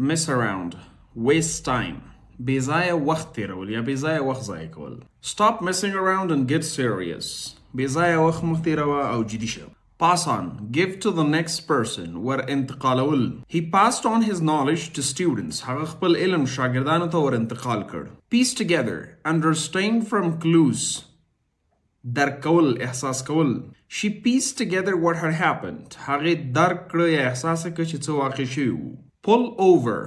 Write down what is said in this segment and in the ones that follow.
mess around, waste time, بېځایه وخت تیرول یا بېځایه وخت ضایع کول. Stop messing around and get serious. بېځایه وخت مه تیروه او جدي شه. Pass on, give to the next person, ور انتقالول. He passed on his knowledge to students. هغه خپل علم شاګردانو ته ور انتقال کړ. Piece together, understand from clues. درک کول، احساس کول. She pieced together what had happened. هغه درک کړ یا احساس کړ چې څه واقع شوي وو. Pull over,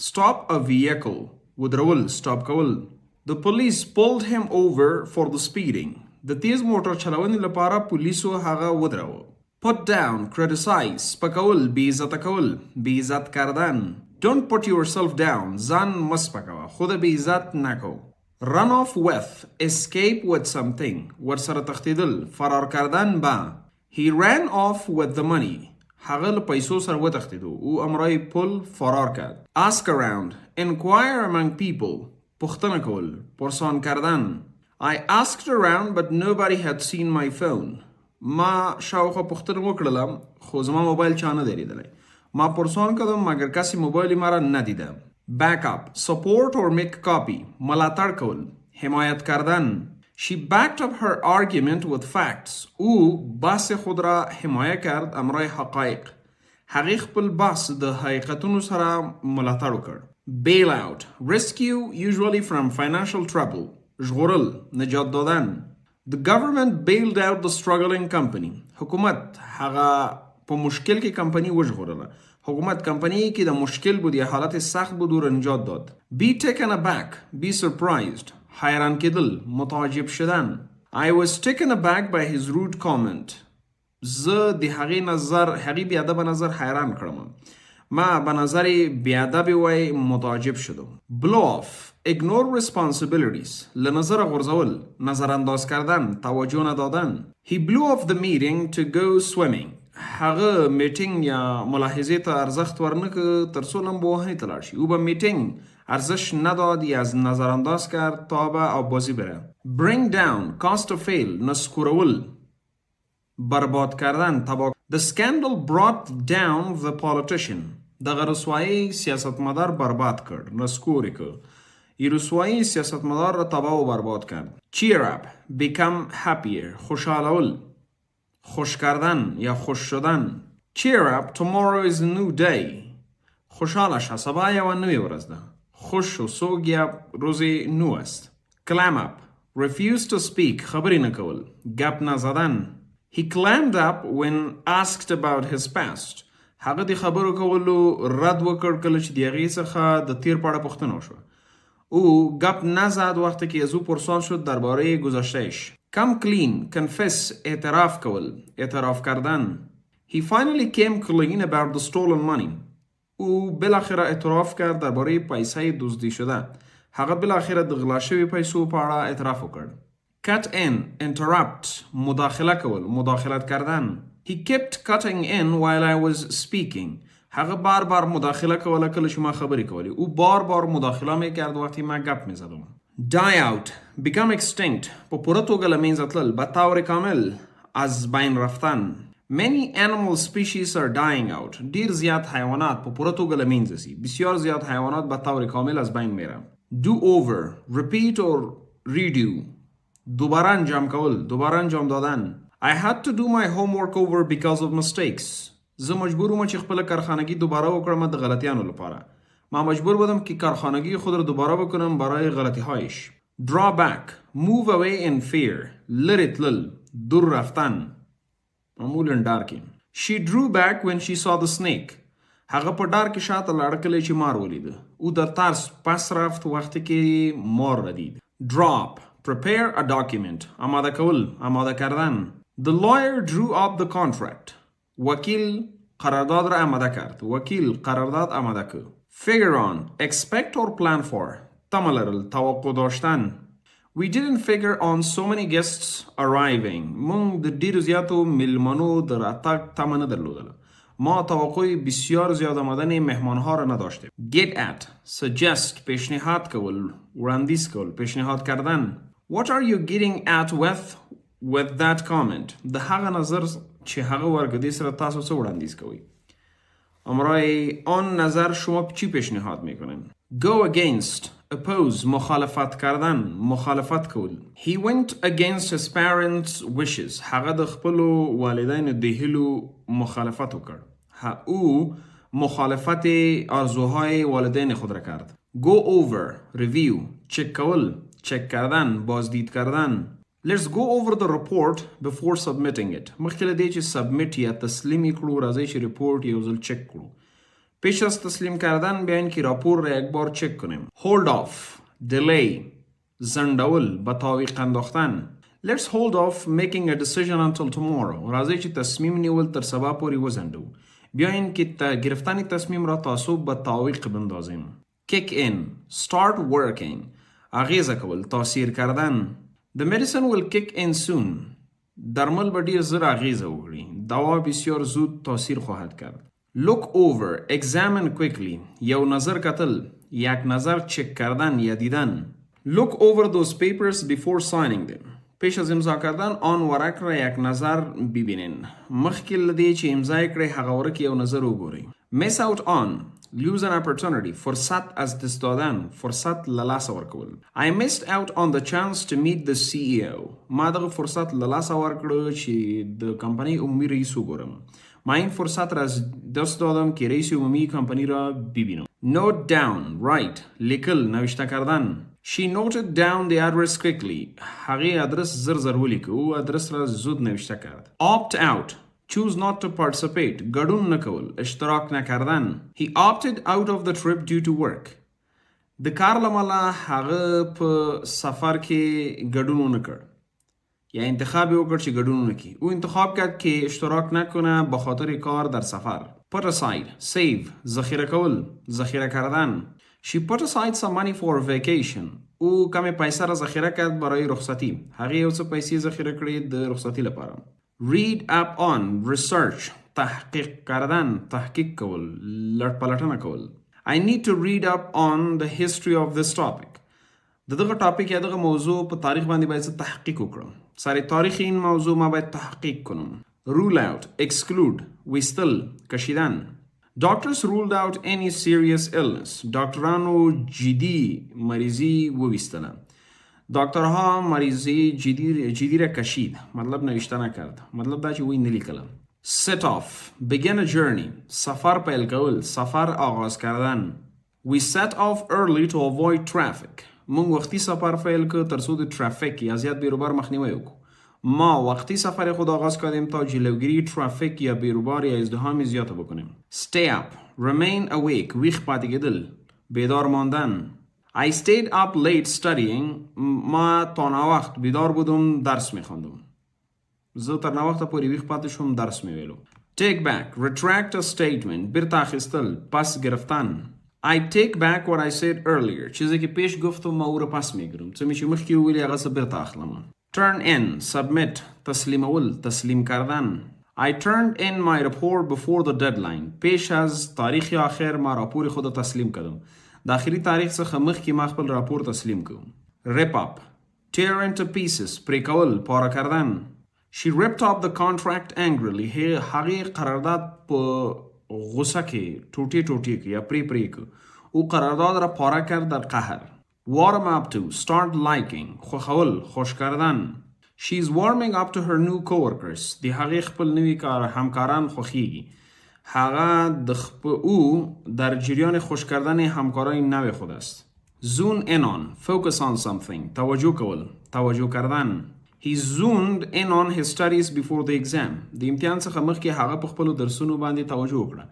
stop a vehicle. ودرول، stop کول. The police pulled him over for the speeding. د تیز موټر چلونې لپاره پولیسو هغه ودراوه. Put down, criticize, سپکول، بې عزته کول، بې عزت کردن. Don't put yourself down. ځان مه سپکوه، خود بې عزت نکو. Run off with, escape with something. ورسره تښتېدل، فرار کردن به. He ran off with the money. هغه له پیسو سره وتښتېدو. او امرای پل فرار کرد. Ask around, inquire among people. پوښتنه کول، پرسان کردن. I asked around but nobody had seen my phone. ما شاوخوا پوښتنه وکړله خو زما موبایل چا نه دی لیدلی. ما پرسان کردم مگر کسی موبایل مرا ندیده. Back up, support or make copy. ملاتړ کول، حمایت کردن. She backed up her argument with facts. او بحث خود را حمایه کرد امرای حقایق. هغې خپل بحث د حقیقتونو سره ملاتړ وکړ. Bail out, rescue usually from financial trouble. ژغورل، نجات دادن. The government bailed out the struggling company. حکومت هغه په مشکل کې کمپنی وژغورله. حکومت کمپنی کې د مشکل بود یا حالت سخت بود و نجات داد. Be taken aback, be surprised. حیران کېدل، متعجب شدن. I was taken aback by his rude comment. زه د هغې نظر، هغې بیادبه نظر حیران کړم. ما به نظر بیادبی وی متعجب شدم. Blow off, ignore responsibilities. له نظر غورځول، نظر انداز کردن، توجه ندادن. He blew off the meeting to go swimming. هغه میټینګ یا ملاحظې ته ارزښت ورنکړ تر څو لامبو وهنې ته لاړ شي. او به میټینګ ارزش نداد یا از نظر انداز کرد تا به آبازی بره. Bring down, cast a fail. نسکورول، برباد کردن، تباه. The scandal brought down the politician. دغه رسوایی سیاستمدار برباد کرد، نسکوری کرد. این رسوایی سیاستمدار را تباه و برباد کرد. Cheer up, become happier. خوشحالول، خوش کردن یا خوش شدن. Cheer up, tomorrow is a new day. خوشحالش سبا یو نوی ورځ ده. خوش و سوگ یا روز نو است. Clam up, refuse to speak. خبری نکول، گپ نزدن. He clammed up when asked about his past. هغه د خبرو کولو رد وکړ کله چې د هغې څخه د تیر په اړه پوښتنه وشوه. او گپ نزد وقتی که از او پرسان شد درباره گذشتهش. Come clean, confess. اعتراف کول، اعتراف کردن. He finally came clean about the stolen money. او بالاخره اعتراف کرد درباره پیسه دزدی شده. هغه بالاخره د غلا شوي پیسو په اړه اعتراف وکړ. Cut in, interrupt. مداخله کول، مداخلت کردن. He kept cutting in while I was speaking. هغه بار بار مداخله کوله کله چې ما خبرې کولی. او بار بار مداخله میکرد وقتی ما گپ میزدم. Die out, become extinct. په پوره توګه له منځه تلل، به طور کامل از بین رفتن. Many animal species are dying out. ډیر زیات حیوانات په پوره توګه له منځه ځي. بسیار زیات حیوانات به طور کامل از بین میره. Do over, repeat or redo. دوباره انجام کول، دوباره انجام دادن. I had to do my homework over because of mistakes. زه مجبور وم چې خپل کارخانگی دوباره وکړم د غلطیانو لپاره. ما مجبور بودم که کارخانگی خود را دوباره بکنم برای غلطی هایش. Draw back, move away in fear. لری تلل، دور رفتن. معمولاً ډار کې. She drew back when she saw the snake. هغه په ډار کې شاته لاړه کله چې مار ولید. او در ترس پس رفت وقتی که مار را دید. Drop, prepare a document. آماده کول، آماده کردن. The lawyer drew up the contract. وکیل قرارداد را آماده کرد. وکیل قرارداد آماده کرد. Figure on, expect or plan for. تمه لرل، توقع داشتن. We didn't figure on so many guests arriving. مونږ د ډیرو زیاتو میلمنو د راتګ تمه نه درلودله. ما توقع بسیار زیاد آمدن مهمانها را نداشتیم. Get at, suggest. پیشنهاد کول، وړاندیز کول، پیشنهاد کردن. What are you getting at with that comment? د هغه نظر چې هغه ورګدی سره تاسو څه وړاندیز کوئ. امرای آن نظر شما چی پیشنهاد میکنین؟ Go against oppose مخالفت کردن مخالفت کول He went against his parents' wishes هغه د خپل والدین د هیلو مخالفت وکړ او مخالفت آرزوهای والدین خود را کرد Go over review چک کول چک کردن بازدید کردن Let's go over the report before submitting it مخکې دی چې submit یا تسلیمي کړو راځي چې report یو ځل چک کړو پیش از تسلیم کردن بیاین که راپور را یک بار چک کنیم hold off delay زندول به تعویق انداختن Let's hold off making a decision until tomorrow راځي چې تصمیم نیول تر سبا پورې وزندو بیاین که گرفتن تصمیم را تاسو به تعویق بندازیم kick in start working اغیزه کول تاثیر کردن The medicine will kick in soon درمل به ډیر زر اغیزه وکړي دوا بسیار زود تاثیر خواهد کرد Look over, examine quickly یو نظر کتل یک نظر چک کردن یا دیدن Look over those papers before signing them پیش از امضا کردن آن ورق را یک نظر ببینین مخکې لدی چې امضا کړئ هغه ورق یو نظر وګورئ Miss out on lose an opportunity فرصت از دست دادن فرصت للاسه ورکول I missed out on the chance to meet the CEO ما دغه فرصت للاسه ورکړو چې د کمپنی عمومي رئیس وګورم ما این فرصت را از دست دادم که رئیس عمومی کمپنی را ببینم Note down write لیکل نوشته کردن She noted down the address quickly هغه ادرس زر ولیکه او ادرس را زود نوشته کرد Opt out Choose not to participate ګډون نکول اشتراک نکردن He opted out of the trip due to work د کار لمله هغه په سفر کې ګډون ونکړ یا انتخاب وکړ چې ګډون نکړي او انتخاب کرد که اشتراک نکنه به خاطر کار در سفر Put aside save ذخیره کول ذخیره کردن She put aside some money for vacation او کمی پیسه را ذخیره کرد برای رخصتی هغه یو څه پیسې ذخیره کړې د رخصتی لپاره Read up on research تحقیق کردن تحقیق کول پلټنه کول I need to read up on the history of this topic دغه ټاپک یا دغه موضوع په تاریخ باندې باید تحقیق وکړم سره تاریخ این موضوع ما باید تحقیق کنم rule out exclude ویستل کشیدن Doctors ruled out any serious illness دکترانو جدی مریضی وویستله دکترها مریضی جدی را کشید مطلب نوشته نکرد مطلب دا چې وی نلیکله set off begin a journey سفر پیل کول سفر آغاز کردن we set off early to avoid traffic مونږ وختي سفر پیل که تر څو د ترافیک یا زیات بیروبار مخنیوی وکړو ما وقتی سفر خود آغاز کردیم تا جلوگیری ترافیک یا بیروبار یا ازدحام زیاد بکنیم stay up remain awake ویخ پاتی گدل بیدار ماندن I stayed up late studying ما تا نوقت بیدار بودم درس میخوندم زه تر نوقت پوری ویخ پاتی شم درس میویلو take back retract a statement بیرته اخیستل پس گرفتن I take back what I said earlier چیزی که پیش گفتم ما او را پس میگیرم څه میشه مخکې ویلی هغه څه بیرته اخلم turn in submit تسلیم کردن I turned in my report before the deadline پیش از تاریخ آخر ما راپور خود تسلیم کردم داخلی تاریخ څخه مخکې ما خپل راپور تسلیم کړم rip up tear into pieces پرې کول پاره کردن she ripped up the contract angrily هغه قرارداد په غصه کې ټوټې کې یا پرې کې او قرارداد را پاره کرد در قهر warm up to start liking خوخول خوش کردن she's warming up to her new coworkers دی هغه خپل نوی کار همکاران خوخیږي هغه او در جریان خوش کردن همکارای نو خود است zone in on focus on something توجه کردن he zoomed in on his studies before the exam د امتحان څخه مخکې هغه په خپل درسونو باندې توجه وکړه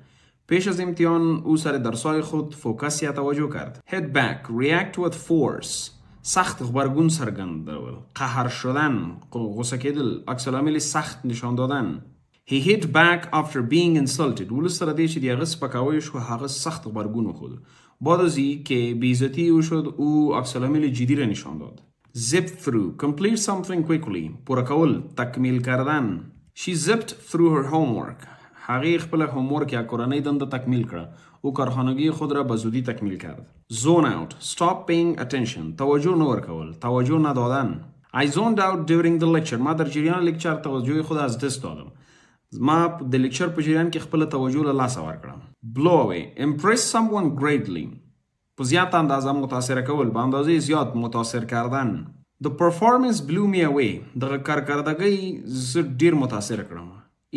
پیش از امتحان او سر درسای خود فوکس یا توجه کرد head back react with force سخت غبرگون سرګندول قهر شدن غصه کېدل عکس العمل سخت نشان دادن he hit back after being insulted ولسته دی چې دیغه سپکاوی شو هغه سخت غبرگون خود بعد از اینکه بیزتی او شد او عکس العمل جدی را نشان داد zip through complete something quickly پوره کول تکمیل کردن she zipped through her homework هغه خپل هومورک یا کورنۍ دنده تکمیل کړه او کارخانگی خود را به زودی تکمیل کرد zone out stop paying attention توجه نه ورکول توجه ندادن I zoned out during the lecture ما در جریان لکچر توجه خود از دست دادم ما د لیکچر په جریان کې خپل توجه له لاسه ورکړه. blow away impress someone greatly په زیات اندازه متاثر کول، به اندازې زیات متاثر کردن. The performance blew me away دغه کارکردگی زه ډیر متاثر کړم.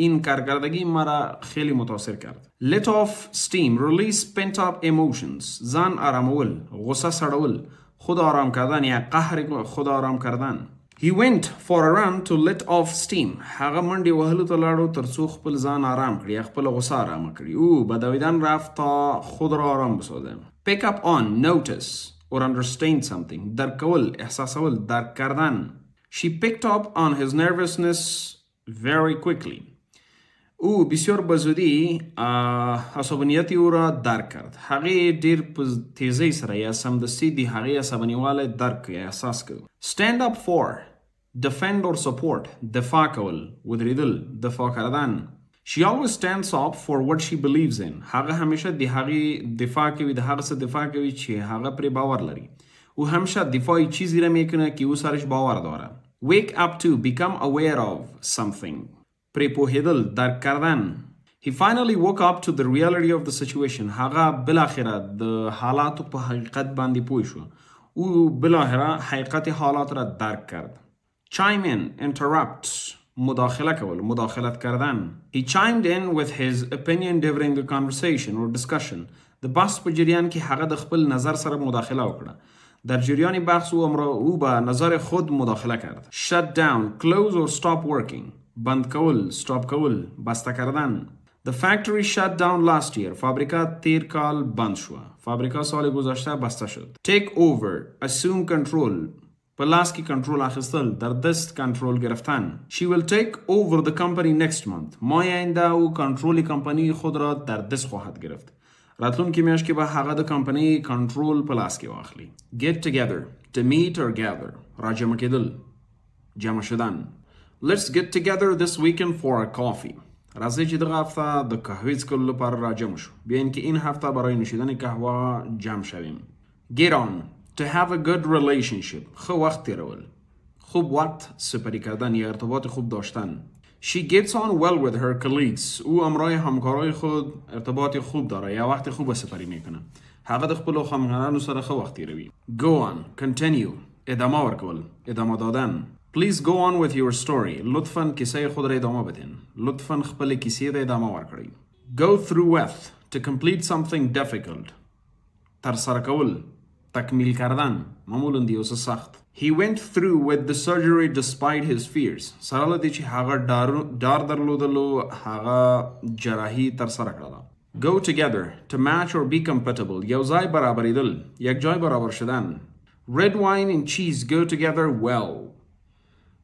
این کارکردگی مرا خیلی متاثر کرد. let off steam release pent up emotions ځان آرامول، غصه سړول، خود آرام کردن یا قهر خود آرام کردن. He went for a run to let off steam. هغه منډې وهلو ته لاړو ترڅو خپل ځان آرام کړي، خپل غصه آرام کړي. او به دویدن رفت تا خود را آرام بسازه. Pick up on, notice or understand something. درک کول، احساسول، درک کردن. She picked up on his nervousness very quickly. او بسیار بزودی عصبانیت او را درک کرد. هغه ډیر په تیزی سره یا سمدستی دی هغه عصبانیواله درک یا احساس کرد. Stand up for, defend or support. دفاع کول، ودریدل، دفاع کردن. She always stands up for what she believes in. هغه همیشه دی هغه دفاع کوي، د هغه څه دفاع کوي چې هغه پر باور لري. او همیشه دفاعی چیزی را میکنه که او سرش باور داره. Wake up to, become aware of something. پریپوهیدل، درک کردن. He finally woke up to the reality of the situation. هغه بالاخره د حالاتو په حقیقت باندې پوه شو. او بالاخره حقیقت حالات را درک کرد. Chime in, interrupt. مداخله کول، مداخلت کردن. He chimed in with his opinion during the conversation or discussion. د بحث په جریان کې هغه د خپل نظر سره مداخله وکړه. در جریان بحث او به نظر خود مداخله کرد. Shut down, close or stop working. بند کول، stop کول، بسته کردن. The factory shut down last year. فابریکه تیر کال بند شو. فابریکه سال گذشته بسته شد. Take over, assume control. په لاس کې کنټرول اخیستل، در دست کنټرول گرفتن. She will take over the company next month. ماه آینده او کنټرول کمپانی خود را در دست خواهد گرفت. راتلونکي میاشت کې به هغه د کمپنی کنټرول په لاس کې واخلي. Get together, to meet or gather. راجمع کېدل، جمع شدن. Let's get together this weekend for a coffee. راځئ چې دغه هفته د قهوې څښلو لپاره راجمع شو. بیا اینکه این هفته برای نوشیدن قهوه جمع شویم. Get on, to have a good relationship. خو وقت تیرول، خوب وقت سپری کردن یا ارتباط خوب داشتن. She gets on well with her colleagues. او امرای همکارای خود ارتباط خوب داره یا وقت خوب سپری میکنه. هغه د خپل همکارانو سره خو وخت تیروي. Go on, continue. ادامه ورکول، ادامه دادن. Please go on with your story. لطفاً کیسه خود را ادامه بدین. لطفاً خپل کیسه را ادامه ورکړئ. Go through with, to complete something difficult. ترسره کول، تکمیل کردن، معمولاً دیوس سخت. He went through with the surgery despite his fears. سره له دې چې هغه ډار درلودلو هغه جراحي ترسره کړله. Go together, to match or be compatible. یو ځای برابریدل، یک جای برابر شدن. Red wine and cheese go together well.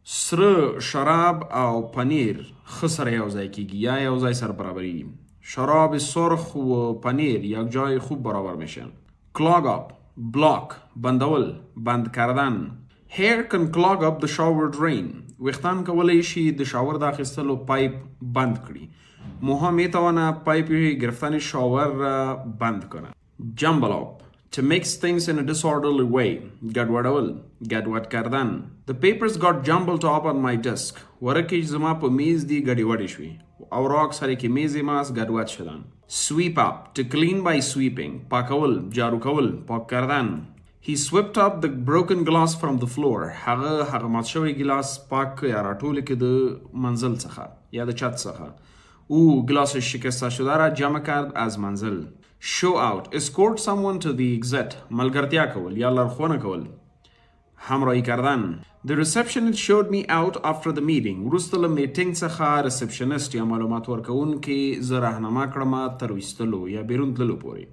سره شراب او پنیر ښه سره یو ځای کیږي یا یو ځای سره برابریږي. شراب سرخ و پنیر یک جای خوب برابر میشن. Clog up, block، بندول، بند کردن. Hair can clog up the shower drain. ویښتان کولی شي د شاور د اخیستلو پایپ بند کړي. موها میتوانه پایپ گرفتن شاور را بند کنه. Jumble up, to mix things in a disorderly way. ګډوډول، ګډوډ کردن. The papers got jumbled up on my desk. ورقې زما په میز دی ګډوډې شوې. اوراق سره کې میز ماس ګډوډ شدن. Sweep up, to clean by sweeping. پاکول، جارو کول، پاک کردن. He swept up the broken glass from the floor. هغه مات شوی ګلاس پاک یا راټول کې د منزل څخه یا د چت څخه. او گلاس شکسته شده را جمع کرد از منزل. Show out, escort someone to the exit. ملګرتیا کول یا لارښوونه کول، همراهی کردن. The receptionist showed me out after the meeting. وروسته له میټینګ څخه ریسپشنست یا معلومات ورکوونکي زه راهنما کړم تر ویستلو یا بیرون تللو پورې.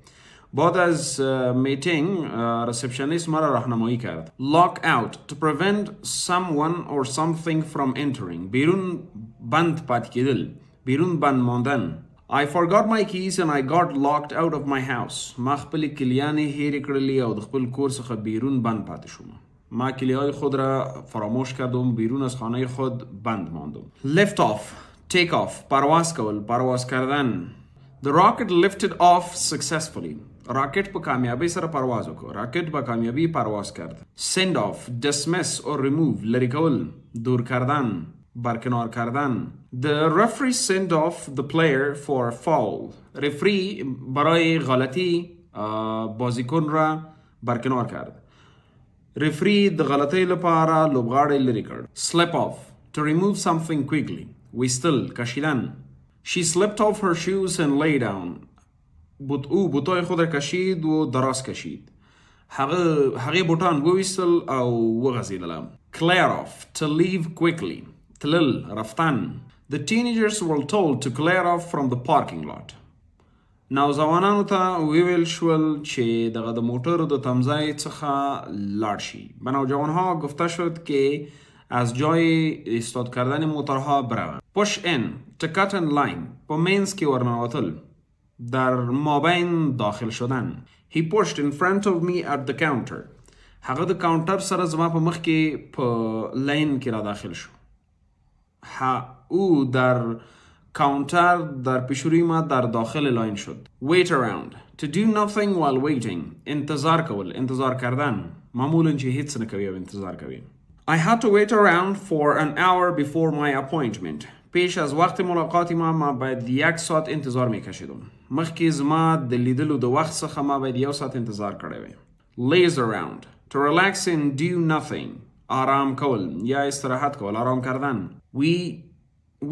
بعد از میټینګ ریسپشنست مرا راهنمایی کرد. Lock out, to prevent someone or something from entering. بیرون بند پاتې کېدل، بیرون بند ماندن. I forgot my keys and I got locked out of my house. ما خپل کلیانې هېرې کړلې او د خپل کور څخه بیرون بند پاتې شوم. ما کلیهای خود را فراموش کردم، بیرون از خانه خود بند ماندم. Lift off, take off. پرواز کول، پرواز کردن. The rocket lifted off successfully. راکټ په کامیابی سره پرواز وکړ. راکټ په کامیابی پرواز کرد. Send off, dismiss or remove. لری کول، دور کردن. برکنار کردن. The referee sent off the player for a foul. رفری برای غلطی بازیکن را برکنار کرد. رفری د غلطی لپاره لوبغاړی لرې کړ. Slip off. To remove something quickly. ویستل کشیدن. She slipped off her shoes and lay down. او بوتای خود را کشید و دراز کشید. هغه بوتان وویستل او وغځیدله. Clear off. To leave quickly. تلل رفتن. The teenagers were told to clear off from the parking lot. نوجوانانو ته ویل شول چې دغه د موټرو د تمځای څخه لاړ شي. به نوجوانها گفته شد که از جای ایستاد کردن موتورها بروند. Push in. To cut in line. په منځ کې ورننوتل. در مابین داخل شدن. He pushed in front of me at the counter. هغه د کاونټر سره زما په مخ کې په لاین کې را داخل شو. او در کاونتر در پیشروی ما در داخل لاین شد. Wait around. To do nothing while waiting. انتظار کول. انتظار کردن. معمولاً چې هیڅ نه کوي او انتظار کوي. I had to wait around for an hour before my appointment. پیش از وقت ملاقات ما باید 1 ساعت انتظار میکشیدم. مخکې زما د لیدلو د وخت څخه ما باید 1 ساعت انتظار کړی وی. Laze around. To relax and do nothing. آرام کول یا استراحت کول. آرام کردن.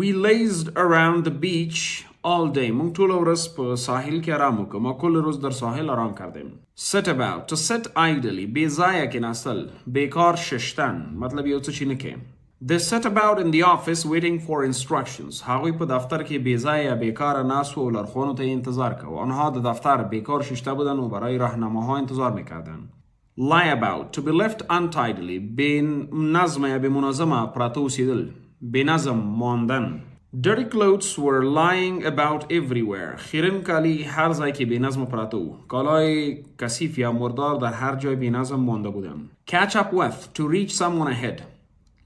We lazed around the beach all day. مونږ ټول ورځ په ساحل کې آرام وکړو. ما کل روز در ساحل آرام کردیم. Sit about. To sit idly. بې ځایه کېناستل. بیکار ششتن. مطلب یو څه چې نه کوي. They sat about in the office waiting for instructions. هغوی په دفتر کې بې ځایه بیکاره ناست و لارښوونو ته انتظار کوو. آنها د دفتر بیکار ششته بودن و برای راهنماها انتظار میکردن. Lie about. To be left untidily. بې نظمه یا بې منظمه پراته اوسیدل. بې نظم ماندن. Dirty clothes were lying about everywhere. خیرن کالی هر ځای که بې نظم پراته و. کالای کثیف یا مردار در هر جای بې نظم مانده بودن. Catch up with. To reach someone ahead.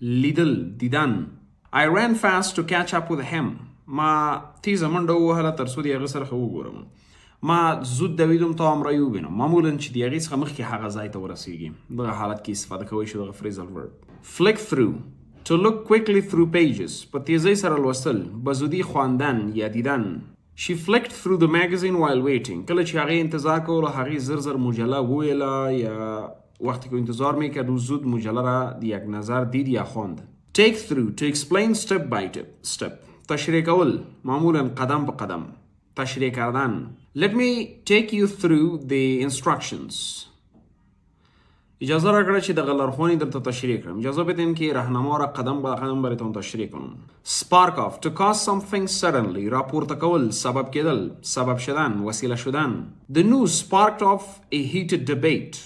لیدل دیدن. I ran fast to catch up with him. ما تیزه منډه ووهله تر څو د هغه سره ښه وګورم. ما زود دویدم تا هم را یې ووینم. معمولا چې د هغې څخه مخکې هغه ځای ته ورسیږي. دغه حالت کې استفاده کوی شو دغه phrasal verb. Flick through. To look quickly through pages. په تیزۍ سره لوستل. به زودي خواندن یا دیدن. She flicked through the magazine while waiting. کله چې هغې انتظار کولو هغې زر زر مجله وویله یا وقتی که انتظار میکرد و زود مجله را یک نظر دید یا خواند. Take through. To explain step by step. تشریح کول. معمولا قدم به قدم. تشریح کردن. Let me take you through the instructions. اجازه را کړه چې دغه لارښوونې درته تشریح کړم. اجازه بدین که راهنما را قدم به قدم براتون تشریح کنم. Spark off. To cause something suddenly. راپورته کول. سبب کېدل. سبب شدن. وسیله شدن. The news sparked off a heated debate.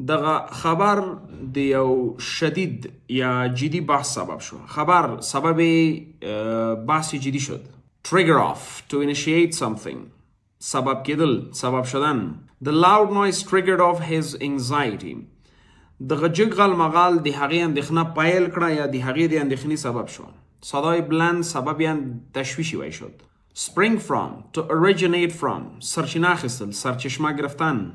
دغه خبر د یو شدید یا جدی بحث سبب شو. خبر سبب بحث جدی شد. Trigger off. To initiate something. سبب کېدل. سبب شدن. The loud noise triggered off his anxiety. دغه جګ غلمغال د هغې اندېښنه پیل کړه یا د هغې د اندېښنې سبب شو. صدای بلند سبب یا تشویشی وی شد. Spring from. To originate from. سرچینه اخیستل. سرچشمه گرفتن.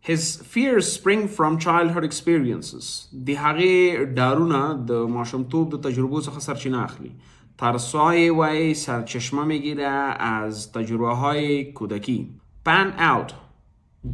His fears spring from childhood experiences. د هغې ډارونه د ماشومتوب د تجربو څخه سرچینه اخلي. ترسای وی سرچشمه میگیره از تجربه های کودکی. Pan out.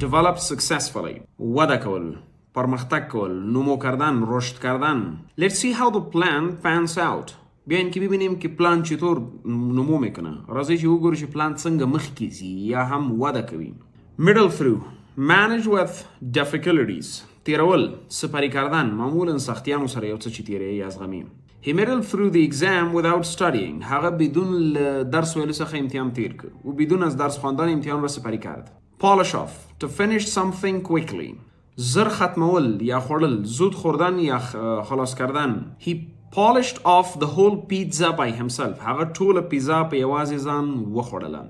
Develop successfully. وده کول. پرمختګ کول. نمو کردن. رشد کردن. Let's see how the plan pans out. بیاین که ببینیم که پلان چطور نمو میکنه. راځئ چې وګورو چې پلان څنګه مخکې ځي یا هم وده کوي. Middle through. Manage with difficulties. تیرول. سپری کردن. معمولا سختیانو سره یو څه چې تیری یا زغمي. He middled through the exam without studying. هغه بدون درس ویلو څخه امتحان تیر کرد و بدون از درس خواندن امتحان را سپری کرد. Polish off. To finish something quickly. زر ختمول یا خوردل. زود خوردن یا خلاص کردن. He polished off the whole pizza by himself. هغه ټول پیزا په یوازې ځان وخوړله.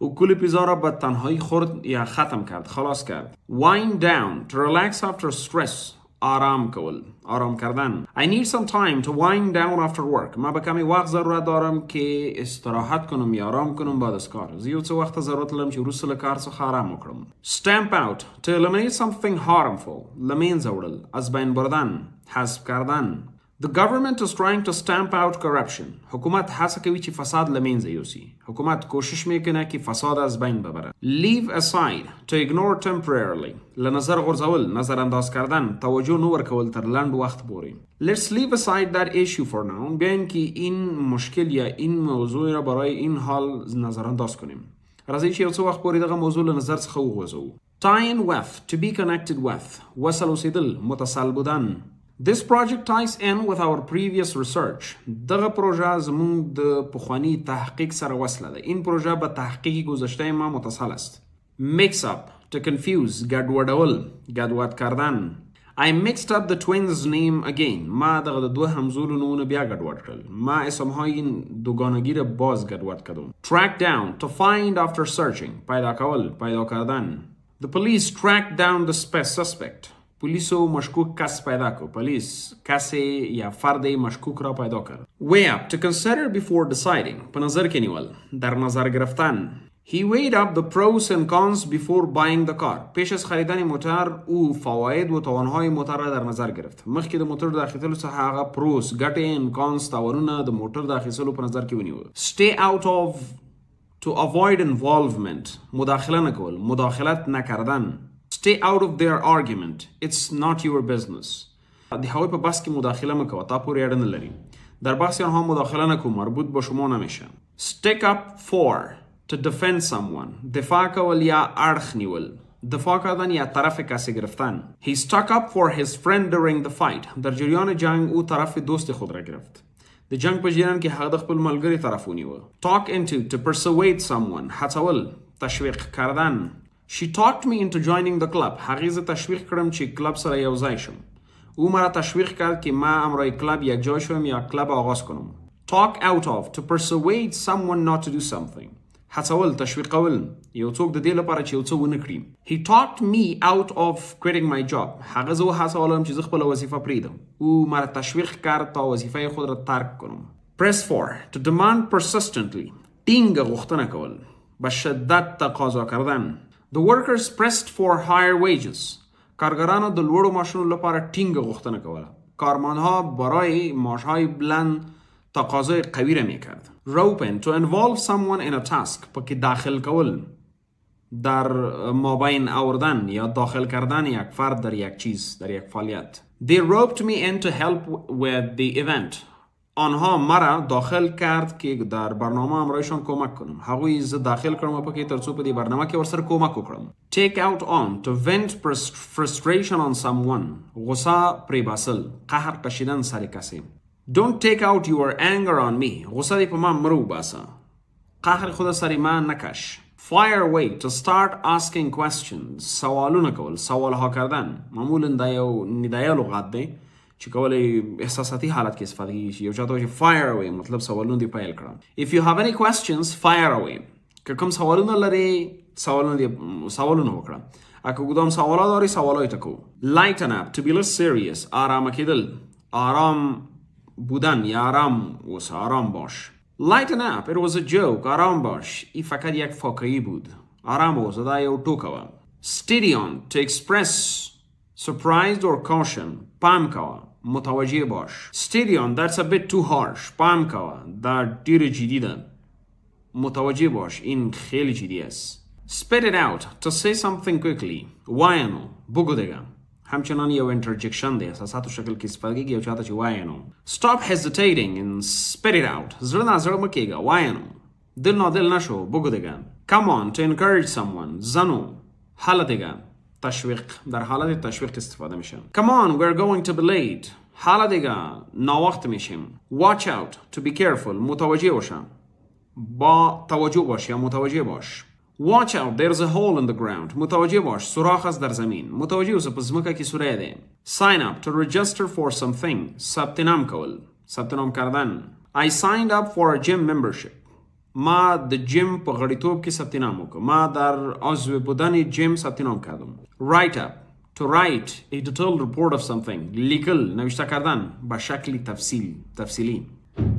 او کل پیزا را به تنهایی خورد یا ختم کرد. خلاص کرد. Wind down. To relax after stress. آرام کول. آرام کردن. I need some time to wind down after work. ما به کمی وقت ضرورت دارم که استراحت کنم یا آرام کنم بعد از کار. زیو څه وخت ضرورت لرم چې وروسته له کار څخه آرام وکړم. Stamp out. To eliminate something harmful. له منځه وړل. از بین بردن. حذف کردن. The government is trying to stamp out corruption. حکومت هڅه کوي چې فساد له منځه یوسي. حکومت کوشش میکنه که فساد از بین ببره. Leave aside, to ignore temporarily. له نظر غورځول، نظر انداز کردن، توجه نه ورکول تر لنډ وخت پورې. Let's leave aside that issue for now. بیاین که این مشکل یا این موضوع را برای این حال نظر انداز کنیم. راځئ چې یو څه وخت پورې دغه موضوع له نظر څخه وغورځوو. Tie in with, to be connected with. وصل اوسیدل، متصل بودن. This project ties in with our previous research. دغه پروژه زمون د پخوانی تحقیق سره وصله ده. این پروژه به تحقیق گذشته ما متصل است. Mix up, to confuse, ګډوډول، ګډوډ کردن. I mixed up the twins' name again. ما دغه د دوه همزولو نومونه بیا ګډوډ کړل. ما اسمهای دوگانگی را باز ګډوډ کردم. Track down, to find after searching. پیدا کول، پیدا کردن. The police tracked down the suspect. پولیسو مشکوک کس پیدا کو. پولیس کس یا فرد مشکوک را پیدا کرد. Weigh up, to consider before deciding. په نظر کې نیول، در نظر گرفتن. He weighed up the pros and cons before buying the car. پیش از خریدن موتر او فواید و تاوانهای موتر را در نظر گرفت. مخکې د موتر د اخیستلو څخه هغه پروس، ګټې and cons، تاوانونه د موټر د اخیستلو په نظر کې ونیول. Stay out of, to avoid involvement. مداخله نکول، مداخلت نکردن. Stay out of their argument. It's not your business. د هغوی په بحث کې مداخله مکوه، تا پورې اړه نه لري. در بحث آنها مداخله نکو، مربوط به شما نمیشه. Stick up for, to defend someone. دفاع کول یا اړخ نیول. دفاع کردن یا طرف کسی گرفتن. He stuck up for his friend during the fight. در جریان جنگ او طرف دوست خود را گرفت. د جنگ په جریان کې هغه د خپل ملګری طرف ونیوه. Talk into, to persuade someone. هڅول، تشویق کردن. She talked me into joining the club. هغې زه تشویق کړم چې کلب سره یو ځای شم. او مرا تشویق کرد که ما امرای کلب یک جای شوم یا کلب آغاز کنم. Talk out of, to persuade someone not to do something. هڅول، تشویقول، یو څوک د دې لپاره چې یو څه ونه کړي. He talked me out of quitting my job. هغه زه وهڅولم چې زه خپله وظیفه پرېږدم. او مرا تشویق کرد تا وظیفه خود را ترک کنم. Press for, to demand persistently. ټینګه غوښتنه کول، به شدت تقاضا کردن. The workers pressed for higher wages. کارگرانو د لوړو معاشونو لپاره ټینګه غوښتنه کوله. کارمندها برای معاشهای بلند تقاضای قوی را میکرد. Rope in, to involve someone in a task. پاکی داخل کول، در مابین آوردن یا داخل کردن یک فرد در یک چیز، در یک فعالیت. They roped me in to help with the event. آنها مرا داخل کرد که در برنامه امرایشان کمک کنم. هغوی زه داخل کردم پاکی ترڅو په دې برنامه کې ورسره کومک وکړم. Take out on, to vent frustration on someone. غصه پرې باسل، قهر کشیدن سر کسی. Don't take out your anger on me. غصه دې په ما مرو باسه، قهر خود سر ما نکش. Fire away, to start asking questions. سوالونه کول، سوالها کردن. معمولا دا یو لغت دی چې کولای احساساتي حالت کې استفاده کیږي. یو چاته وایي fire away مطلب سوالونه دی پیل کړه. If you have any questions, fire away. که کوم سوالونه لري، سوالونه وکړه. اگه کدام سوالا داری، سوالایت کو. Lighten up, to be less serious. آرام کېدل، آرام بودن یا آرام باش. Lighten up, it was a joke. آرام باش، این فقط یک فاکه‌ای بود. آرام باش، دا یو ټوکه وه. Steady on, to express surprised or caution. پام کوه، متوجه باش. Steady on, that's a bit too harsh. پام کوه، دا ډیر جدی ده. متوجه باش، این خیلی جدی است. Spit it out, to say something quickly. واینو، بگو دیگه. همچنان یو انترجکشن دی، اساساتو شکل کې استفاده کیږي، یو چاته چې واینو. Stop hesitating and spit it out. زړه نه زړه مکیږه، واینو. دل نه دل نشو، بگو دیگه. Come on, to encourage someone. زنو، حالا دیگه. تشویق، در حالت تشویق استفاده میشه. Come on, we're going to be late. حالا دیگه ناوقت میشیم. Watch out, to be careful. متوجه باشه، با توجه باش یا متوجه باش. Watch out, there's a hole in the ground. متوجه باش، سوراخ است در زمین. متوجه اوسه، په ځمکه کې سوری دی. Sign up, to register for something. ثبت نام کول، ثبت نام کردن. I signed up for a gym membership. ما د جیم په غړیتوب کې ثبت نام وکړم. ما در عضو بودن جیم ثبت نام کردم. Write up, to write a detailed report of something. لیکل، نوشته کردن به شکل تفصیلی.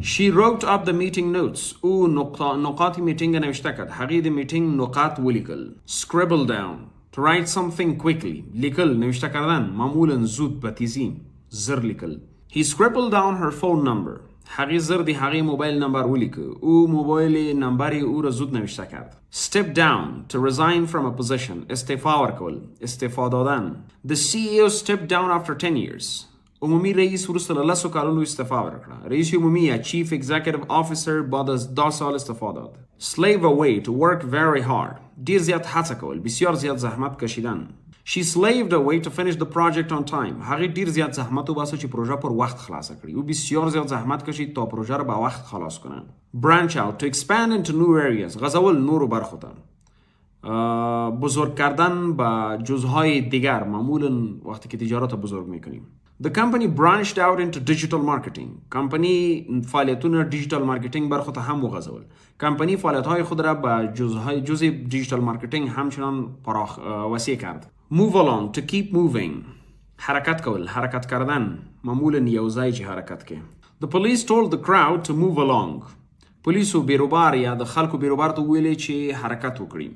She wrote up the meeting notes. او نقاط میتینگ نوشته کرد. هغې د میتینگ نقاط ولیکل. Scribble down, to write something quickly. لیکل، نوشته کردن، معمولا زود به تیزی، زر لیکل. He scribbled down her phone number. هغې زر د هغې موبایل نمبر ولیکه او موبایل نمبر یې او را زود نوشته کرد. Step down to resign from a position. استعفا ورکول. استعفا دادن. The CEO stepped down after 10 years. عمومي رئیس وروسته له 10 کالونو استعفا ورکړه. رئیس عمومي یا Chief Executive Officer بعد از 10 سال استعفا داد. Slave away to work very hard. ډیر زیات هڅه کول. بسیار زیات زحمت کشیدن. She slaved away to finish the project on time. هغې ډیر زیات زحمت وباسه چې پروژه پر وخت خلاصه کړي. او بسیار زیات زحمت کشید تا پروژه را به وقت خلاص کنه. Branch out to expand into new areas. غزول نورو برخو ته. بزرگ کردن به جزهای دیگر معمولا وقتی که تجارت بزرگ میکنیم. The company branched out into digital marketing. کمپانی فعالیتونه دیجیتال مارکتینگ برخو ته هم وغځول. کمپانی فعالیت‌های خود را به جزء دیجیتال مارکتینگ همچنان پراخ وسیع کرد. Move along to keep moving. حرکت کول، حرکت کردن، معمولا یو ځای چې حرکت کې. The police told the crowd to move along. پولیسو بیروبار یا د خلکو بیروبار ته ویلي چې حرکت وکړي.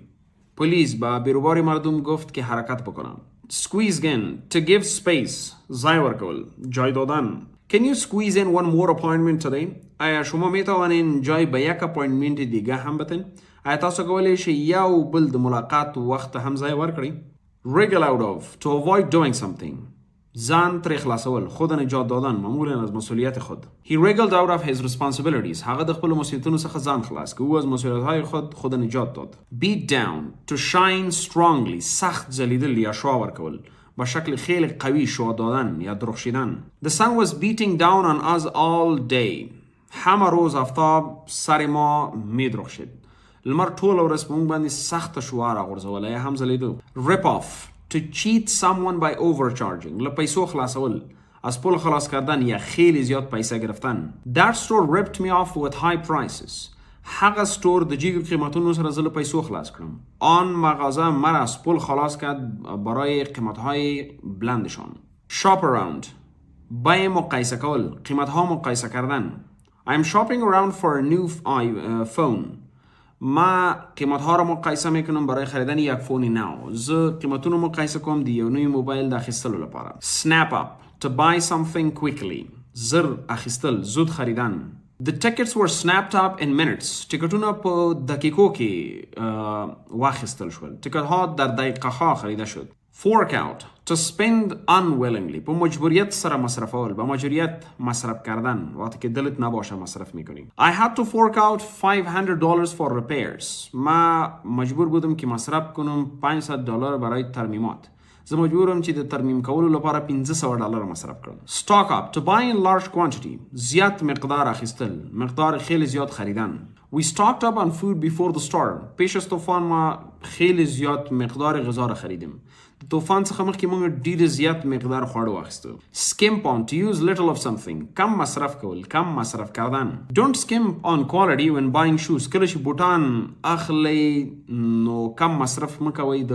پلیس با بیروبار مردم گفت که حرکت بکنن. Squeeze in to give space. ځای ورکول، جای دادن. Can you squeeze in one more appointment today? آیا شما می توانین جای به یک اپاینتمنت دیگه هم بتین؟ آیا تاسو کولی شئ یو بل د ملاقات وخت هم ځای ورکړئ؟ Wriggle out of to avoid doing something. ځان ترې خلاصول، خود نجات دادن، معمولا از مسئولیت خود. He wriggled out of his responsibilities. هغه د خپل مسئولیتونو څخه ځان خلاص که او از مسئولیت‌های خود نجات داد. Beat down to shine strongly. سخت ځلیدل یا شعا ورکول. با شکل خیلی قوی شعا دادن یا درخشیدن. The sun was beating down on us all day. همه روز آفتاب سر ما می درخشید. لمر ټول ورځ په موږ باندې سخت شعا راغورځوله یا هم ځلیدو. Rip off. To cheat someone by overcharging. له پیسو خلاصول. از پول خلاص کردن یا خیلی زیاد پیسه گرفتن. That store ripped me off with high prices. هغه ستور د جیگر قیمتونو سره زل پیسو خلاص کردم. آن مغازه مرا از پول خلاص کرد برای قیمتهای بلندشان. Shop around. بای مقایسه کول. قیمتها مقایسه کردن. I'm shopping around for a new phone. ما قیمتها را مقایسه میکنم برای خریدن یک فون نو. زه قیمتونو مقایسه کنم دی یو نوی موبایل د اخیستلو لپاره. Snap up. To buy something quickly. زر اخیستل، زود خریدن. The tickets were snapped up in minutes. ټیکټونه په دقیقو کې واخیستل شول. ټیکټها در دقیقه ها خریده شد. Fork out. To spend unwillingly. په مجبوریت سره مصرفول. به مجبوریت مصرف کردن. وقتی که دلت نباشه مصرف میکنی. I had to fork out $500 for repairs. ما مجبور بودم که مصرف کنم $500 برای ترمیمات. زه مجبورم چې د ترمیم کولو لپاره $500 مصرف کړم. Stock up. To buy in large quantity. زیات مقدار اخیستل. مقدار خیلی زیاد خریدن. We stocked up on food before the storm. پیش از طوفان ما خیلی زیاد مقدار غذا را خریدیم. د طوفان څخه مخکې موږ ډیر زیات مقدار خواړه واخیستو. Skimp on. To use little of something. کم مصرف کول. کم مصرف کردن. Don't skimp on quality when buying shoes. کله چې بوټان اخلی نو کم مصرف مکوئ د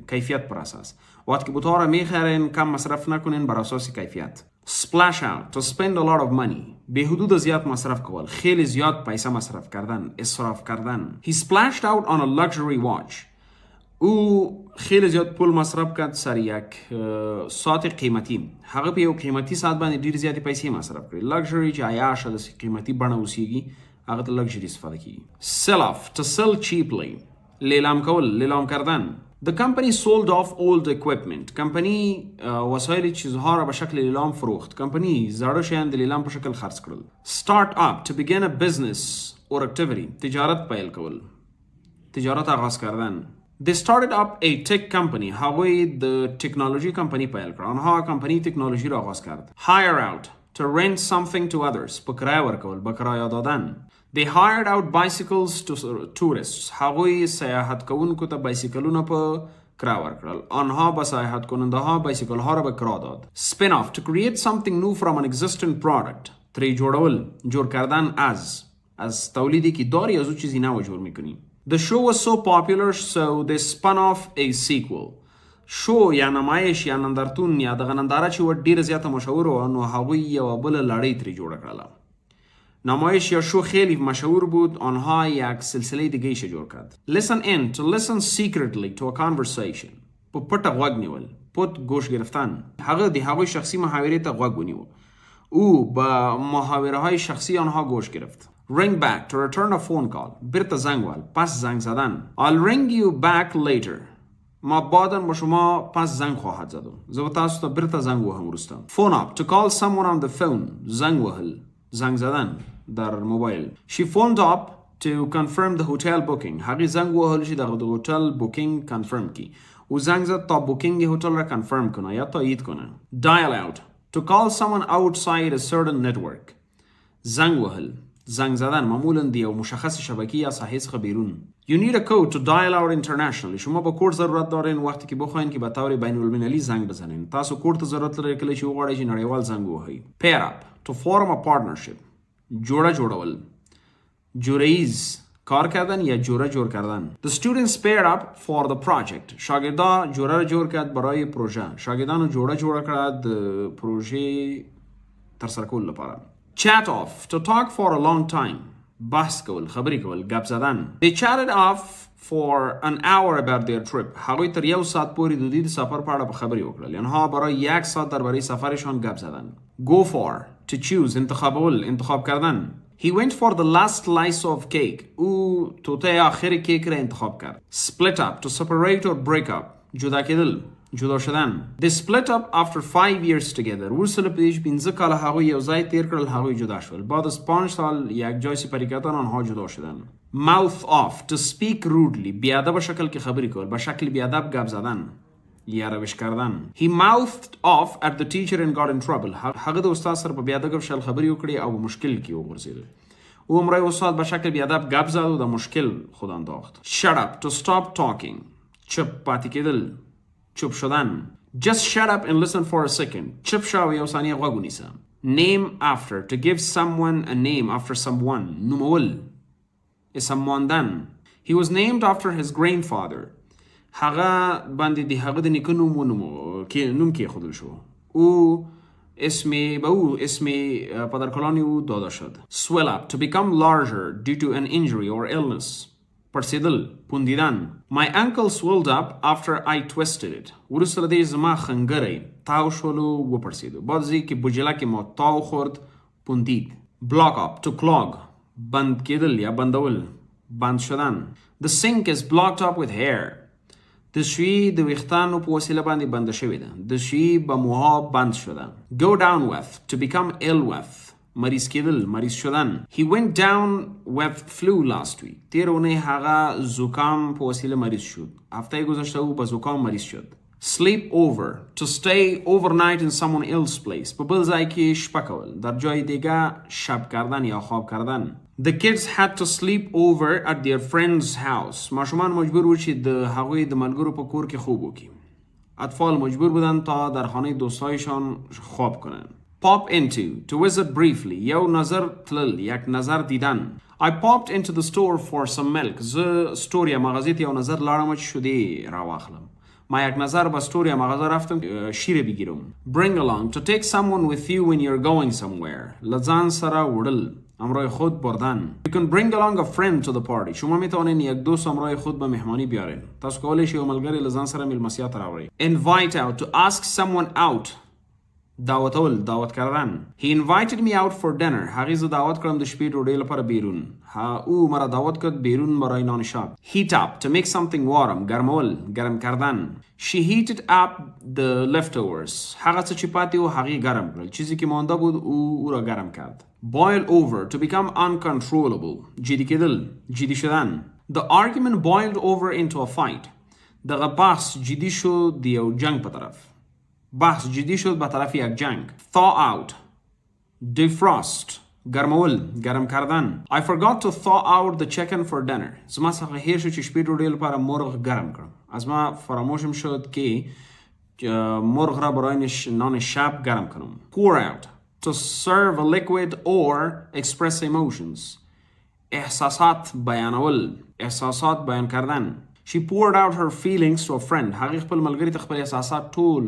کیفیت پر اساس. وقتی که بوتا را میخرین کم مصرف نکنین بر اساس کیفیت. Splash out. To spend a lot of money. به حدود زیاد مصرف کول. خیلی زیاد پیسه مصرف کردن. اسراف کردن. He splashed out on a luxury watch. او خیلی زیاد پول مصرف کرد سر یک ساعت قیمتی. هغه په یو قیمتي ساعت باندې ډیر زیاتې پیسې مصرف کړې. luxury چې عیاشه د قیمتي بڼه اوسیږي هغه ته luxury استفاده کیږي. Sell off. To sell cheaply. لیلام کول. لیلام کردن. The company sold off old equipment. کمپنی وسایل چیزها را به شکل لیلام فروخت. کمپنی زړه شیان د لیلام په شکل خرڅ کړل. Start up. To begin a business or activity. تجارت پیل کول. تجارت آغاز کردن. They started up a tech company. هغوی د تکنولوژی کمپنی پیل کرد. آنها کمپنی تکنولوژی را آغاز کرد. Hire out. To rent something to others. په کرایه ورکول. به کرایه دادن. They hired out bicycles to tourists. هغوی سیاحت کوونکو ته بایسیکلونه په کرایه ورکړل. آنها به سیاحت کننده ها بایسیکل ها را به کرایه داد. Spin off. To create something new from an existing product. تری جوړ کردن از تولیدی که داری از او چیزی نو جوړ میکنی. The show was so popular so they spun off a sequel. شو یا نمایش یا نندارتون یا دغه ننداره چې و ډیره زیاته مشهور و نو هغوی یو بل لړۍ ترې جوړه کړله. نمایش یا شو خیلی مشهور بود. آنها یک سلسله دیگه ایش جوړ کرد. Listen in. To listen secretly to a conversation. په پټه غوږ نیول. پټ گوش گرفتن. هغه د هغوی شخصي محاورې ته غوږ ونیو. او با محاوره های شخصی آنها گوش گرفت. Ring back to return a phone call. بیرته زنگ وال. پس زنگ زدن. I'll ring you back later. ما بعداً با شما پس زنگ خواهد زدم. زه تاسو ته بیرته زنگ وهم وروسته. Phone up to call someone on the phone. زنگ وهل. زنگ زدن در موبایل. She phoned up to confirm the hotel booking. هغه زنگ وهل چې د هتل بوکینگ کنفرم کی. او زنگ زد تا بوکینگ هتل را کنفرم کنه یا تایید کنه. Dial out to call someone outside a certain network. زنگ وهل. زنگ زدن معمولاً دی او مشخص شبکه یا ساحه څخه بیرون. You need a code to dial out internationally. شما به کود ضرورت دارین وقتی که بخواین که به طور بین المللی زنگ بزنین. تاسو کود ته ضرورت لرئ کله چې وغواړئ چې نړیوال زنګ ووهئ. Pair up to form a partnership. جوړول. جوړیز کار کردن یا جوړ کردن. The students paired up for the project. شاگردا جوړ کرد برای پروژه. شاگردانو جوړ کړه د پروژه تر سره کول لپاره. Chat off to talk for a long time. بحث کول، خبرې کول، گپ زدن. They chatted off for an hour about their trip. هغوی تر 1 ساعت پورې د دوی د سفر په اړه خبرې وکړل. آنها برای 1 ساعت درباره سفرشان گپ زدن. Go for to choose انتخاب کردن. He went for the last slice of cake. او توته آخر کیک را انتخاب کرد. Split up to separate or break up. جدا شدن. They split up after 5 years together. ورسره پیش 15 کال هغوی یو ځای تیر کړل، هغوی جدا شول. بعد از 5 سال یک جای سپری کردن آنها جدا شدن. Mouth off to speak rudely. بیادب شکل که خبری کول، با شکل بیادب گپ زدن یا روش کردن. He mouthed off at the teacher and got in trouble. هغه د استاد سره په بیادب شکل خبري وکړي او مشکل کې وګرځید. او امرای استاد به شکل بیادب گپ زد و د مشکل خود انداخت. Shut up to stop talking. چپ پاتې کېدل. چپ شدن. Just shut up and listen for a second. چپ شو یو ثانیه غوږ ونیسه. Name after to give someone a name after someone. نومول. اسمواندن. He was named after his grandfather. هغه باندې د هغه د نیکه نوم کې خودل شو. او اسمی پدرکلانی او داده شد. Swell up to become larger due to an injury or illness. پرسیدل، پوندیدن. My ankle swelled up after I twisted it. ورسره دی زما خنگره تاو شولو و پرسیدو. بعضی که بجلا که ما تاو خورد پوندید. Block up to clog. بند کېدل یا بندول. بند شدن. The sink is blocked up with hair. دشویی د ویښتانو په وسیله باندې بنده شوې ده. دشویی به موها بند شده. Go down with to become ill with. مریض کېدل، مریض شدن. He went down with flu last week. تیر اونۍ هغه زکام په وسیله مریض شد. هفته گذشته او به زکام مریض شد. Sleep over to stay overnight in someone else's place. په بل ځای کې شپه کول، در جای دیگه شب کردن یا خواب کردن. The kids had to sleep over at their friend's house. ماشومان مجبور وو چې د هغوی د ملګرو په کور کې خوب وکړي. اطفال مجبور بودن تا در خانه دوستایشان خواب کنند. Pop into to visit briefly. یو نظر تلل، یک نظر دیدن. I popped into the store for some milk. زه ستور یا مغازه ته یو نظر لاړم چې شیدې راواخلم. ما یک نظر به ستور یا مغازه رفتم شیره بگیرم. Bring along to take someone with you when you're going somewhere. لزان سره وړل، امرای خود بردن. You can bring along a friend to the party. شما میتونین یک دوست امرای خود به مهمانی بیارین. تاسو کولی شئ یو ملګری لزان سره میلمستیا ته راوړئ. Invite out to ask someone out. دعوت کردن. He invited me out for dinner. هغه زه دعوت کړم د شپې ډوډۍ لپاره بیرون. او مرا دعوت کرد بیرون برای نان شب. Heat up to make something warm. گرم کردن. She heated up the leftovers. هغه څه چې پاتې و هغه گرم کړل. چیزی که مانده بود او را گرم کرد. Boil over to become uncontrollable. جدی شدن. The argument boiled over into a fight. دغه بحث جدی شد دیو جنگ په طرف. بحث جدی شد به طرف یک جنگ. Thaw out. Defrost. گرم کردن. I forgot to thaw out the chicken for dinner. زما څخه هیر شو چې شپې ډوډۍ لپاره مرغ گرم کړم. از ما فراموشم شد که مرغ را برای نان شب گرم کنم. Pour out. To serve a liquid or express emotions. احساسات بیان کردن. She poured out her feelings to a friend. هغه خپل ملګری ته خپل احساسات ټول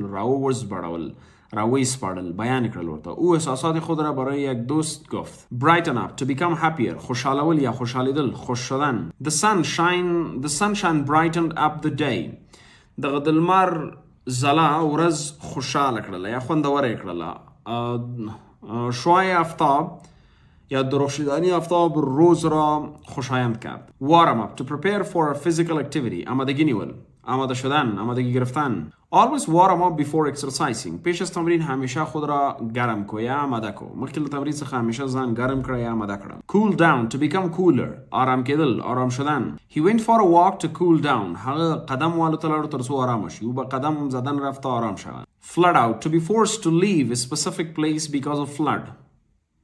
راوي سپارل بیان کړل ورته. او احساسات خود را برای یک دوست گفت. Brighten up to become happier. خوشحالول یا خوشحالیدل، خوش شدن. The sunshine brightened up the day. دغه د لمر ځلا ورځ خوشحاله کړله یا خوندوره کړله. شعاع آفتاب یا درخشیدنی آفتاب روز را خوشایند کرد. Warm up to prepare for a physical activity. آمادگی نیول. آماده شدن، آمادگی گرفتن. Always warm up before exercising. پیش از تمرین همیشه خود را گرم کو یا آماده کو. مخکې له تمرین څخه همیشه ځان گرم کړه یا آماده کړه. Cool down to become cooler. آرام کېدل، آرام شدن. He went for a walk to cool down. هغه قدم والوته لاړو تر څو آرام شي. او به قدم زدن رفته آرام شود. Flood out to be forced to leave a specific place because of flood.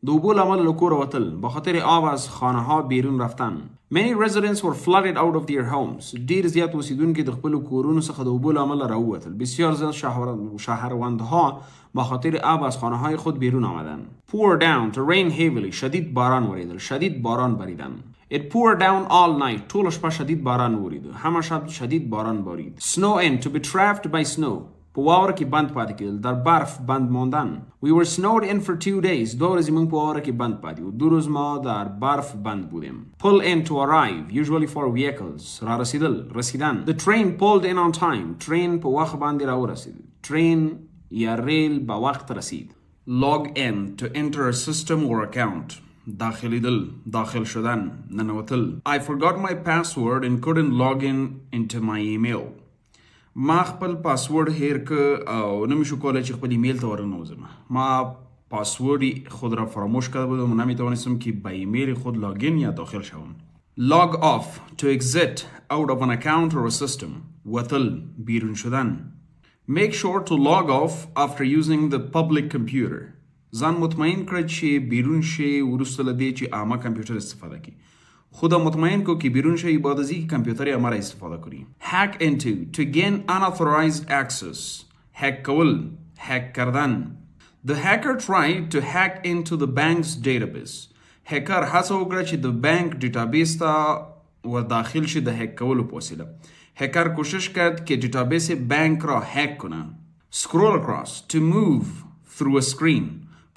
د اوبو له امله له کوره وتل به خاطر آب از خانه ها بیرون رفتن. Many residents were flooded out of their homes. ډیر زیات اوسیدونکي د خپلو کورونو څخه د اوبو له امله راووتل. بسیار زیات شهروندها به خاطر آب از خانه های خود بیرون آمدن. Pour down to rain heavily. شدید باران وریدل. شدید باران باریدن. It poured down all night. ټوله شپه شدید باران ورید. همه شب شدید باران بارید. Snow in to be trapped by snow. په واوره کې بند پاتې کېدل، در برف بند ماندن. We were snowed in for 2 days. 2 ورځې موږ په واوره کې بند پاتې وو. 2 روز ما در برف بند بودیم. Pull in to arrive, usually for vehicles. را رسیدن. The train pulled in on time. train په وخت باندې را ورسید. train یا ریل به وخت رسید. Log in to enter a system or account. داخل شدن، ننوتل. I forgot my password and couldn't log into my email. ما خپل پاسورد هیر که او نمیشو کوله چې خپل ایمیل ته ورنوزم. ما پاسورد خود را فراموش کرده بودم و نمیتوانستم که با ایمیل خود لاگین یا داخل شوم. Log off to exit out of an account or a system. وتل، بیرون شدن. Make sure to log off after using the public computer. ځان مطمئن کړه چې بیرون شي وروسته له دې چې عامه کمپیوټر استفاده کړي. خدا مطمئن کو که بیرون شوی بعد از اینکه کامپیوتر امر استفاده کنی. Hack into to gain unauthorized access. Hack کول، hack کردن. The hacker tried to hack into the bank's database. هکر هڅه وکړه چې د بانک ډیټابیس ته ور داخل شي د هک کولو په وسیله. هکر کوشش کرد که دیتابیس بانک را هک کنه. Scroll across to move through a screen.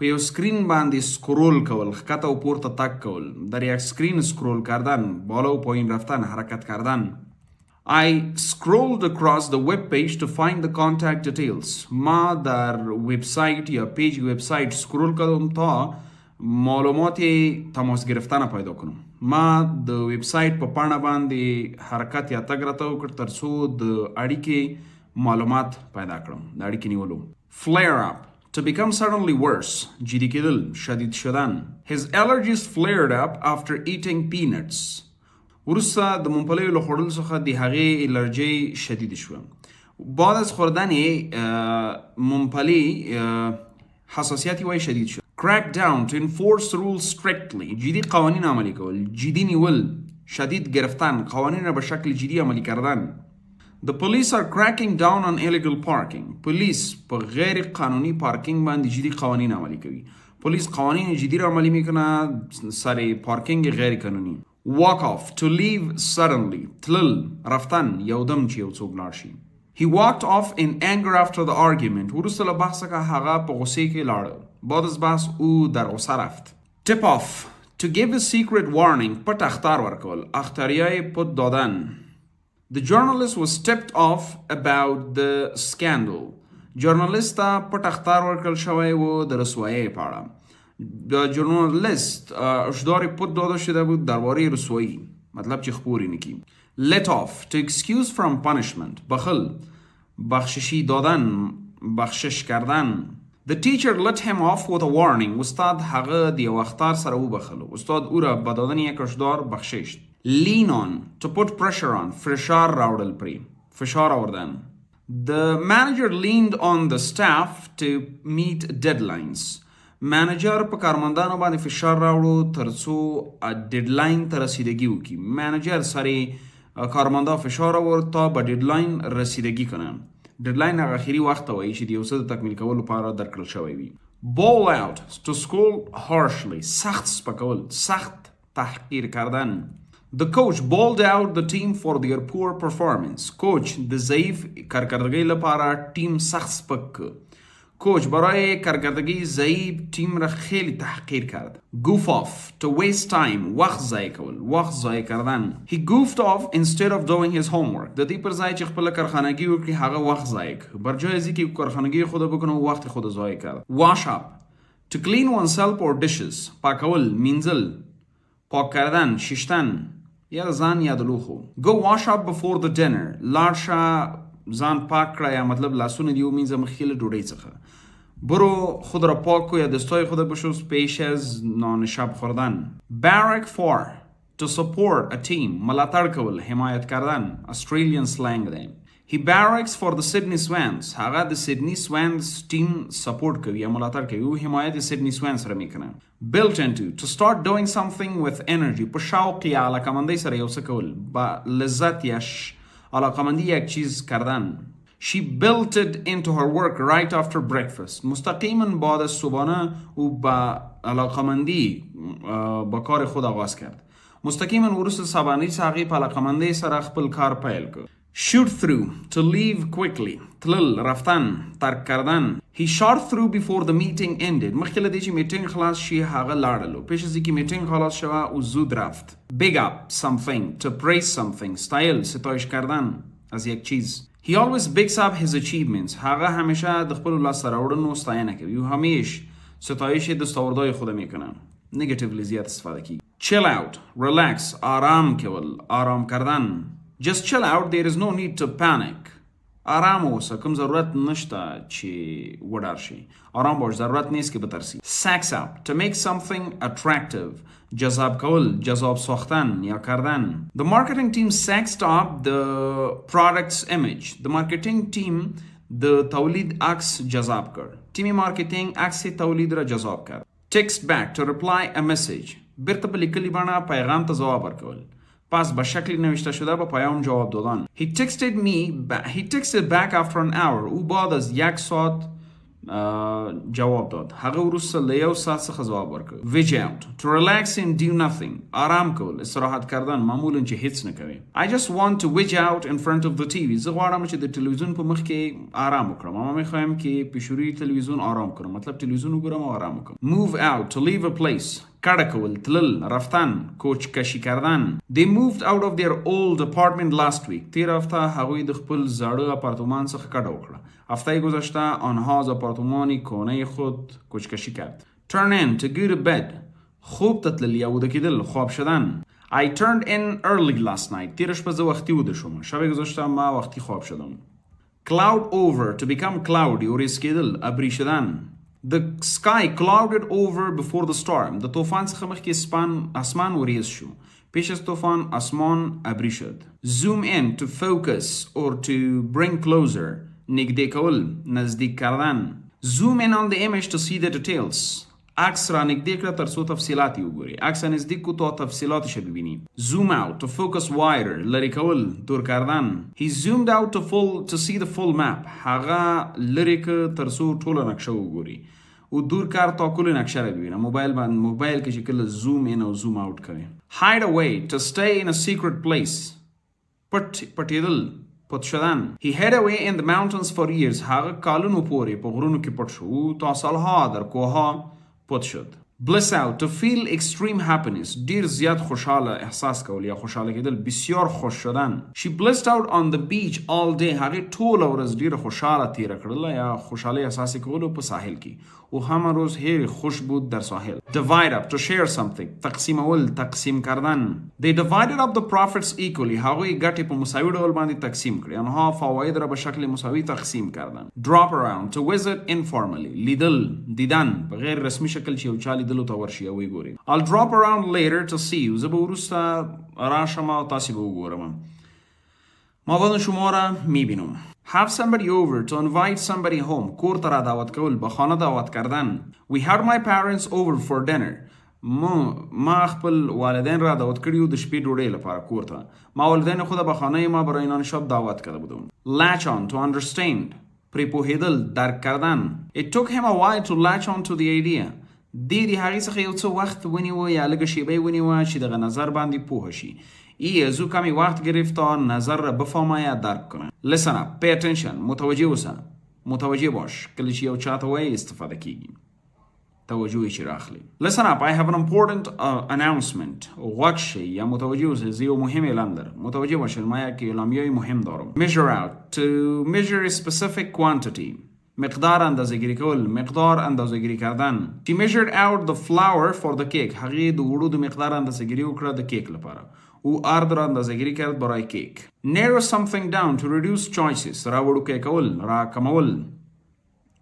په یو سکرین باندې سکرول کول، ښکته او پورته تک کول، در یک سکرین سکرول کردن، بالا و پایین رفتن، حرکت کردن. I scrolled across the web page to find the contact details. ما در وبسایت یا پیج وبسایت سکرول کردم تا معلومات تماس گرفتن پیدا کنم. ما د وبسایت په پاڼه باندې حرکت یا تګ راته وکړ تر څو د اړیکې معلومات پیدا کړم، د اړیکې نیولو. Flare up to become suddenly worse. جدی کېدل، شدید شدن. His allergies flared up after eating peanuts. وروسته د ممپلیو له خوړلو څخه د هغې الرژي شدید شوه. بعد از خوردن ممپلی حساسیت وی شدید شد. Crack down to enforce rules strictly. جدی قوانین عملی کول، جدی نیول، شدید گرفتن، قوانین را به شکل جدی عملی کردن. The police are cracking down on illegal parking. پلیس په غیر قانونی پارکینگ باندې جدی قوانین عملی کوي. پلیس قوانین جدی را عملی میکنه سر پارکینگ غیر قانونی. Walk off to leave suddenly. تلل، رفتن، یودم چې یو څوک لاړ شي. He walked off in anger after the argument. وروسته له بحثه که هغه په غصې کې لاړ. بعد از بحث او در غصه رفت. Tip off to give a secret warning. پټ اخطار ورکول، اخطاریای پټ دادن. The journalist was tipped off about the scandal. جورنالیست ته پټ اخطار ورکړل شوی و د رسوایی په اړه. د جورنالیست اشدار پټ داده شده بود درباره رسوایی، مطلب چې خپوری نکی. Let off to excuse from punishment. بخل، بخششی دادن، بخشش کردن. The teacher let him off with a warning. استاد هغه د یو اخطار سره وبخل. استاد او را به دادن یک اشدار بخشش. Lean on to put pressure on. فشار راوړل پرې، فشار آوردن. The manager leaned on the staff to meet deadlines. مانیجر په کارمندانو باندې فشار راوړو ترڅو ډیډلاین ته رسیدگی وکړي. مانیجر سره کارمندا فشار آورد تا به ډیډلاین رسیدگی کنه. ډیډلاین هغه اخیری وخت ته وایي چې د یو څه د تکمیل کولو لپاره درکړل شوی وي. Bawl out to scold harshly. سخت سپکول، سخت تحقیر کردن. The coach bawled out the team for their poor performance. کوچ د ضعیف کارکردگی لپاره تیم سخت سپک. کوچ برای کارکردگی ضعیف تیم را خیلی تحقیر کرد. Goof off to waste time. وقت ضایع کول، وقت ضایع کردن. He goofed off instead of doing his homework. د دې پر ځای چې خپل کارخانگی وکړي هغه وقت ضایع کړ. بر جای از اینکه کارخانگی خود بکنه وقت خود ضایع کرد. Wash up To clean oneself or dishes. پاکول مینځل. پاک کردن شیشتن یا د ځان یا د لوښو. Go wash up before the dinner. لاړ شه ځان پاک کړه یا مطلب لاسونه دې ومینځه مخکې له ډوډۍ څخه. برو خود را پاک کو یا دستای خود بشویز پیش از نان شب خوردن. Barrack for. To support a team. ملاتړ کول حمایت کردن. Australian slang دی. He barracks for the Sydney Swans. هغه د سیدنی سوانز ټیم سپورټ کوي یا ملاتړ کوي او حمایت د سیدنی سوانز سره میکنه. Built into. To start doing something with energy. په شوق یا علاقمندی سره یو څه کول. با لذت یا علاقمندی یک چیز کردن. She built it into her work right after breakfast. مستقیما بعد از صبحانه او با علاقمندی با کار خود آغاز کرد. مستقیما ورسته سبانه هغه په علاقمندی سره خپل کار پیل کړ. Shoot through. To leave quickly. تلل رفتن ترک کردن. He shot through before the meeting ended. مخکې له دې چې میټینګ خلاص شي هغه لاړلو. پیش از اینکه میټینګ خلاص شوه او زود رفت. Big up something. To praise something. ستایل ستایش کردن از یک چیز. He always bigs up his achievements. هغه همیشه د خپل لاسته راوړنو ستاینه کوي او همیش ستایش دستاوردهای خود میکنه. Negatively زیاد استفاده کی. Chill out. Relax. آرام کول. آرام کردن. Just chill out. There is no need to panic. آرام اوسه. کوم ضرورت نشته چې وډار شي. آرام باش. ضرورت نیست که بترسی. Sex up. To make something attractive. جذاب کول. جذاب ساختن یا کردن. The marketing team sexed up the product's image. The marketing team د تولید عکس جذاب کرد. تیم مارکتینگ عکس تولید را جذاب کرد. Text back. To reply a message. بیرته په لیکلي بڼه پیغام ته ځواب ورکول. پس به شکلی نوشته شده به پیام جواب دادن. He texted back after an hour. او بعد از یک ساعت جواب داد. هغه وروسته له یو ساعت څخه جواب ورکړ. Veg out. To relax and do nothing. آرام کول. استراحت کردن. معمولا چې هیڅ نه کوي. I just want to veg out in front of the TV. زه غواړم چې د تلویزیون په مخ کې آرام وکړم. ما میخوایم که پیشوری تلویزیون آرام کړم. مطلب تلویزیون وګورم او آرام وکړم. Move out. To leave a place. کډه کول. تلل. رفتن. کوچ کشی کردن. They moved out of their old apartment last week. تیر هفته هغوی د خپل زاړه آپارتمان څخه کډه وکړه. هفته گذشته آنها از آپارتمانی کهنه خود کوچکشی کرد. Turn in. To go to bed. خوب ته تلل یا وده کیدل. خواب شدن. I turned in early last night. تیر شپه زه وقتی وده شدم. شب گذشته ما وقتی خواب شدم. Cloud over. To become cloudy. اوریز کیدل. ابری شدن. The sky clouded over before the storm. د طوفان څخه مخکې اسمان وریز شو. پیش از طوفان اسمان ابری شد. Zoom in. To focus or to bring closer. نگده کول. نزدیک کردن. Zoom in on the image to see the details. عکس را نگده کرد تا څو تفصیلاتی وګوري. عکس نزدیک کو تا تفصیلاتش ببینی. Zoom out. To focus wider. لری کول. دور کردن. He zoomed out to see the full map. هغه لری که تر څو ټوله نقشه وګوري. او دور کار تا کل نقشه را ببینه. موبایل کې چې کله zoom in او zoom out کوي. Hide away. To stay in a secret place. پټیدل. پټ شدن. He hid away in the mountains for years. هغه کالونو پورې په غرونو کې پټ شو. او تا سالها در کوها پټ شد. Bliss out. To feel extreme happiness. ډیر زیات خوشحاله احساس کول یا خوشحاله کېدل. بسیار خوش شدن. She blissed out on the beach all day. هغه ټول ورځ ډیر خوشحاله تیر کړل یا خوشحاله احساس کول په ساحل کې. او همه روز هیر خوش بود در ساحل. Divide up. To share something. تقسیم اول. تقسیم کردن. They divided up the profits equally. هغوی ګټې په مساوي ډول باندې تقسیم کړې. آنها فواید را به شکل مساوی تقسیم کردن. Drop around. To visit informally. لیدل. دیدن. په غیر رسمی شکل چې یو چا لیدلو ته ورشي او وګوري. I'll drop around later to see you. زه به وروسته راشم او تاسې به وګورم. ما به شما را میبینم. Have somebody over. To invite somebody home. کور ته را دعوت کول. به خانه دعوت کردن. We had my parents over for dinner. ما خپل والدین را دعوت کړیو د شپې ډوډۍ لپاره کور ته. ما والدین خود به خانه ما برای نان شب دعوت کرده بودم. Latch on. To understand. پری پوهیدل. درک کردن. It took him a while to latch on to the idea. د هغې څخه یو څه وخت ونیوه یا لږه شیبه ونیوه چې دغه نظر باندې پوه شي. ای از او کمی وقت گرفت تا نظر را بفهمه یا درک کنه. Listen up. Pay attention. متوجه اوسه. متوجه باش. کله چې یو چاته وایي استفاده کیږي. توجهی چی را اخلی. Listen up. I have an important announcement. غوږ شئ یا متوجه اوسه. زه یو مهم اعلان دارم. متوجه باشید. ما یک اعلامیه مهم دارم. Measure out. To measure a specific quantity. مقدار اندازه‌گیری کول، مقدار اندازه‌گیری کردن. She measured out the flour for the cake. هغې د وړو د مقدار اندازه‌گیری وکړه د کیک لپاره. او ارد را اندازه‌گیری کرد برای کیک. Narrow something down to reduce choices. را وړوکی کول، را کمول.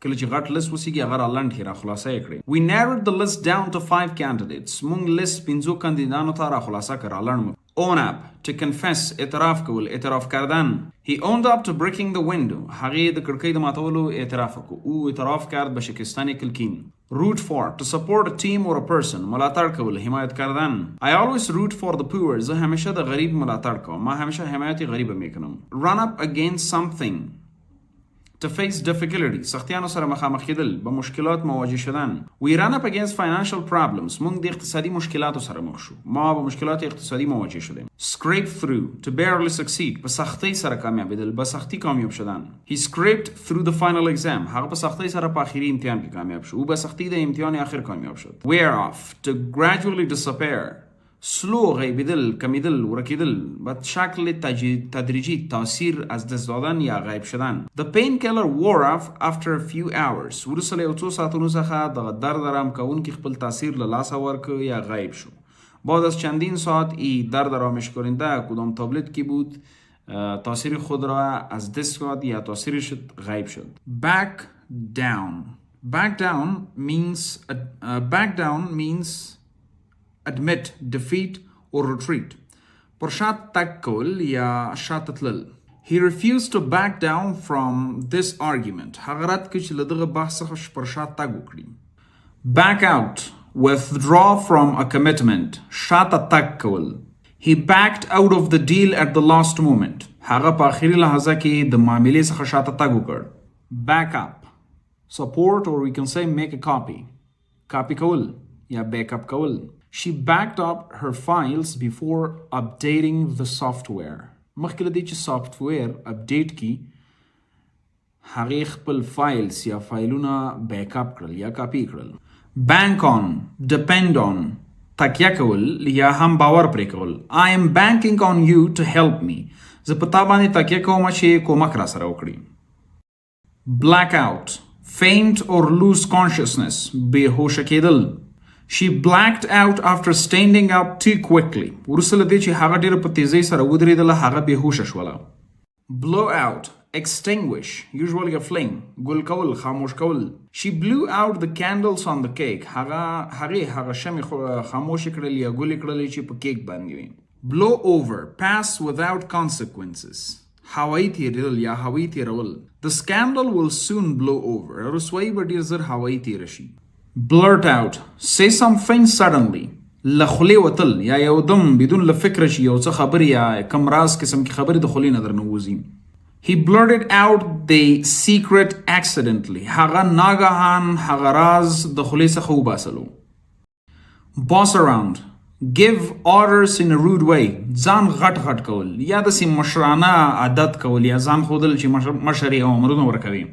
کله چې غټ لیست وسیږي هغه را لنډ را خلاصه یې کړئ. We narrowed the list down to 5 candidates. موږ لیست 5 کاندیدانو ته را خلاصه کړ، را لنډ. Own up, to confess, اعتراف کول، اعتراف کردن. He owned up to breaking the window. هغې د کړکۍ د ماتولو اعتراف وکړ. او اعتراف کرد به شکستن کلکین. Root for, to support a team or a person. ملاتړ کول، حمایت کردن. I always root for the poor. زه همیشه د غریب ملاتړ کوم. ما همیشه حمایت غریب میکنم. Run up against something. To face difficulty. سختیانو سره مخامخ کېدل، به مشکلات مواجه شدن. We ran up against financial problems. موږ د اقتصادي مشکلاتو سره مخ شو. ما به مشکلات اقتصادی مواجه شدیم. Scrape through. To barely succeed. په سختی سره کامیابیدل، به سختی کامیاب شدن. He scraped through the final exam. هغه په سختی سره په آخري امتحان کې کامیاب شو. او به سختی د امتحان آخر کامیاب شد. Wear off. To gradually disappear. سلو غیبیدل، کمیدل، ورکیدل، به شکل تدریجی تاثیر از دست دادن یا غیب شدن. The painkiller wore off after a few hours. وروسته له یو څو ساعتونو څخه دغه درد آرام کوونکی خپل تاثیر له لاسه ورکړ یا غیب شو. بعد از چندین ساعت این درد آرامش کننده کدام تابلت کی بود تاثیر خود را از دست داد یا تاثیرش غیب شد. Back down. Back down means admit defeat or retreat. پر شات تک کول یا شات تلل. He refused to back down from this argument. هغه رد کړ چې له دغه بحث څخه پر شات تګ وکړي. Back out. Withdraw from a commitment. شات تک کول. He backed out of the deal at the last moment. هغه په آخري لحظه کې د معاملې څخه شات تګ وکړ. Back up. Support or we can say make a copy. Copy کول یا back up کول. She backed up her files before updating the software. مخکې له دې چې سافټویر اپډیټ کی هغې خپل فایلز یا فایلونه بیک اپ کړل یا کاپی کړل. Bank on, depend on, تکیه کول یا هم باور پرې کول. I am banking on you to help me. زه په تا باندې تکیه کوم چې کومک را سره وکړي. Black out, faint or lose consciousness, بې هوښه کېدل. She blacked out after standing up too quickly. وروسته له دې چې هغه ډېره په تیزۍ سره ودرېدله هغه بېهوشه شوله. Blow out, extinguish, usually a flame. ګل کول، خاموش کول. She blew out the candles on the cake. هغه شمع خاموش کړل یا ګل کړل چې په کیک باندې وي. Blow over, pass without consequences. هوایی تیرول یا هوایی تیرول. The scandal will soon blow over. رسوایی به ډېر زر هوایی تیره شي. Blurt out. Say something suddenly. لخلی وتل یا یو دم بدون لفکر شي یو څه خبرې یا کم راز قسم کی خبرې د خلی نه درنه وځي. He blurted out the secret accidentally. هغه ناګهان هغه راز د خلی څخه وباسلو. Boss around. Give orders in a rude way. ځان غټ کول یا د سیم مشرانه عادت کول یا ځان خودل چې مشري او امرونه ورکوي.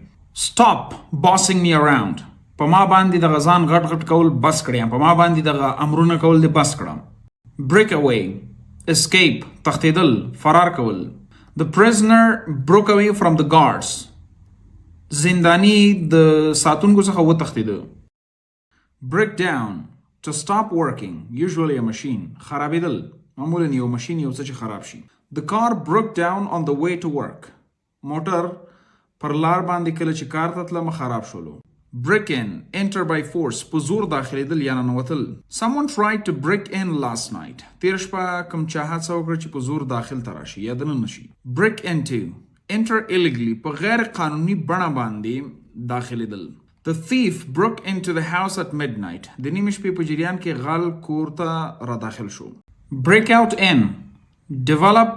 Stop bossing me around. په ما باندې د غزان غټ کول بس کړم، په ما باندې د امرونه کول د بس کړم. Break away, escape, تښتېدل، فرار کول. The prisoner broke away from the guards. زندانی د ساتونکو څخه وتښتېده. Break down, to stop working, usually a machine. خرابېدل، معمولا یو ماشین یو څه چې خراب شي. The car broke down on the way to work. موټر پر لار باندې کله چې کار ته تلم خراب شولو. Break in, enter by force, په زور داخلېدل یا ننوتل. Someone tried to break in last night. تیر شپه کوم چا هڅه وکړه چې په زور داخل ته راشي یا دننه شي. Break into, enter illegally, په غیر قانوني بڼه باندې داخلېدل. The thief broke into the house at midnight. د نیمې شپې په جریان کې غل کور ته را داخل شو. Break out in, develop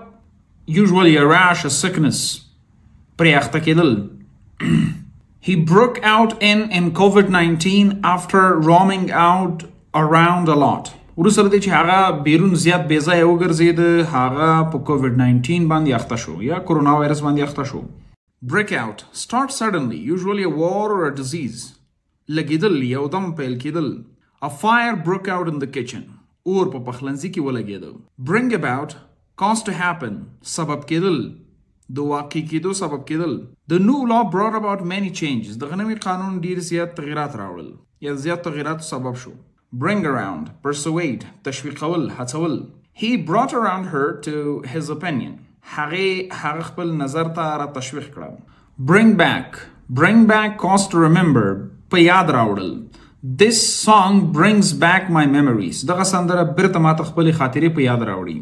usually a rash, a sickness. پرې اخته کېدل. He broke out in COVID-19 after roaming out around a lot. وروسته له دې چې هغه بیرون زیات بې ځایه وګرځېد هغه په COVID-19 باندې اخته شو یا کرونا وایرس باندې اخته شو. Break out. Start suddenly, usually a war or a disease. لګېدل یو دم پیل کېدل. A fire broke out in the kitchen. اور په پخلنځي کې ولګېد. Bring about. Cause to happen. سبب کېدل. د واقع کېدو سبب کېدل. The new law brought about many changes. دغه نوي قانون ډیر زیات تغیرات راوړل یا زیات تغیراتو سبب شو. Bring around, persuade, تشویقول، هڅول. He brought around her to his opinion. هغه خپل نظر ته را تشویق کړ. Bring back cause to remember. په یاد راوړل. This song brings back my memories. دغه سندره بیرته ماته خپل خاطرې په یاد راوړي.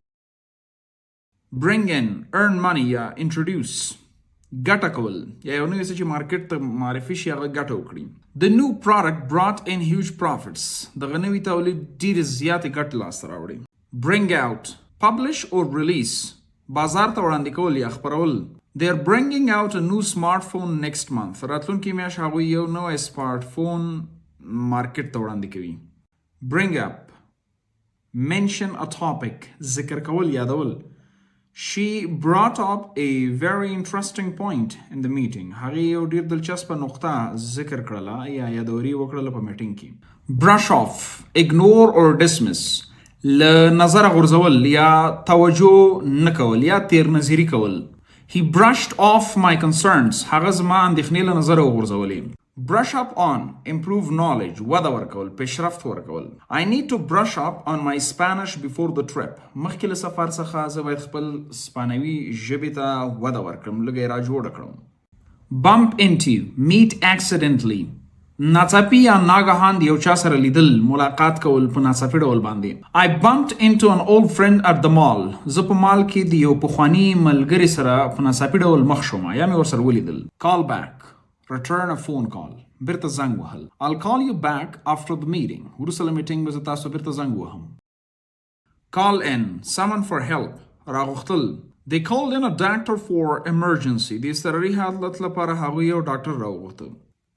Bring in, earn money یا introduce. ګټه کول یا یو نوی څه چې مارکیټ ته معرفي شي هغه ګټه وکړي. The new product brought in huge profits. دغه نوی تولید ډېرې زیاتې ګټې لاسته راوړي. Bring out, publish or release. بازار ته وړاندې کول یا خپرول. They're bringing out a new smartphone next month. راتلونکي میاشت هغوی یو نوی سمارټفون مارکیټ ته وړاندې کوي. Bring up, mention a topic. ذکر کول، یادول. She brought up a very interesting point in the meeting. هغې یو ډېر دلچسپه نقطه ذکر کړله یا یادوري وکړله په میټینګ کې. Brush off, ignore or dismiss. له نظره غورځول یا توجه نه کول یا تیر نظري کول. He brushed off my concerns. هغه زما اندېښنې له نظره وغورځولې. Brush up on, improve knowledge. وده ورکول، پیشرفت ورکول. I need to brush up on my Spanish before the trip. مخکې له سفر څخه زه باید خپل سپانوي ژبې ته وده ورکړم، لږه یې را جوړه کړم. Bump into, meet accidentally. ناڅاپي یا ناګهان د یو چا سره لیدل، ملاقات کول په ناڅاپي ډول باندې. I bumped into an old friend at the mall. زه په مال کې د یو پخواني ملګري سره په ناڅاپي ډول مخ شوم یا مې ورسره ولیدل. Call back, return a phone call. بیرته زنګ وهل. I'll call you back after the meeting. وروسته له میټینګ به زه تاسو بیرته زنګ وهم. Call in, summon for help. راغوښتل. They called in a doctor for emergency. د اضطراري حالت لپاره هغوی یو ډاکټر راوغوښته.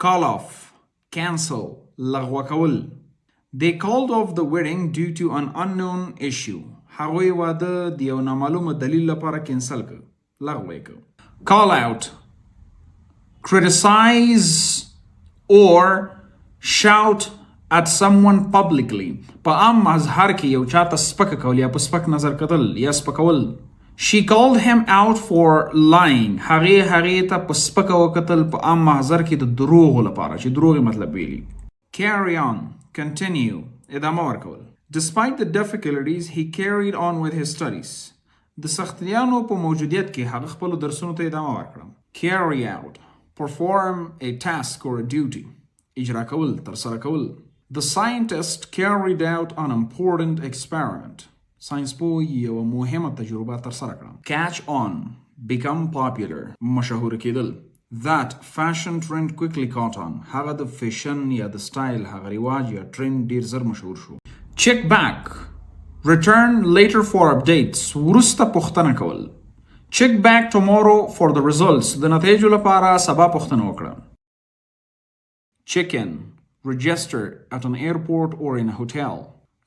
Call off, cancel, لغوه کول. They called off the wedding due to an unknown issue. هغوی واده د یو نامعلومه دلیل لپاره کینسل کړ، لغوه یې کړ. Call out, criticize or shout at someone publicly. په عام مظهر کې یو چاته سپکه کول یا په سپک نظر کتل یا سپکول. She called him out for lying. هغې ته په سپکه وکتل په عام محضر کې د دروغو لپاره چې دروغ مطلب ویلي. Carry on, continue, ادامه ورکول. Despite the difficulties, he carried on with his studies. د سختیانو په موجودیت کې هغه خپل درسونو ته ادامه ورکړه. Carry out, perform a task or a duty. اجرا کول، ترسره کول. The scientist carried out an important experiment. ساينس پوه یو مهمه تجربه ترسره کړه. Catch on, become popular, مشهور کېدل. That fashion trend quickly caught on. هغه د فیشن یا د سټایل هغه رواج یا ټرند ډیر زر مشهور شو. Check back, return later for updates. وروسته پوښتنه کول. Check back tomorrow for the results. د نتایجو لپاره سبا پوښتنه وکړه. Check in, register at an airport or in a hotel.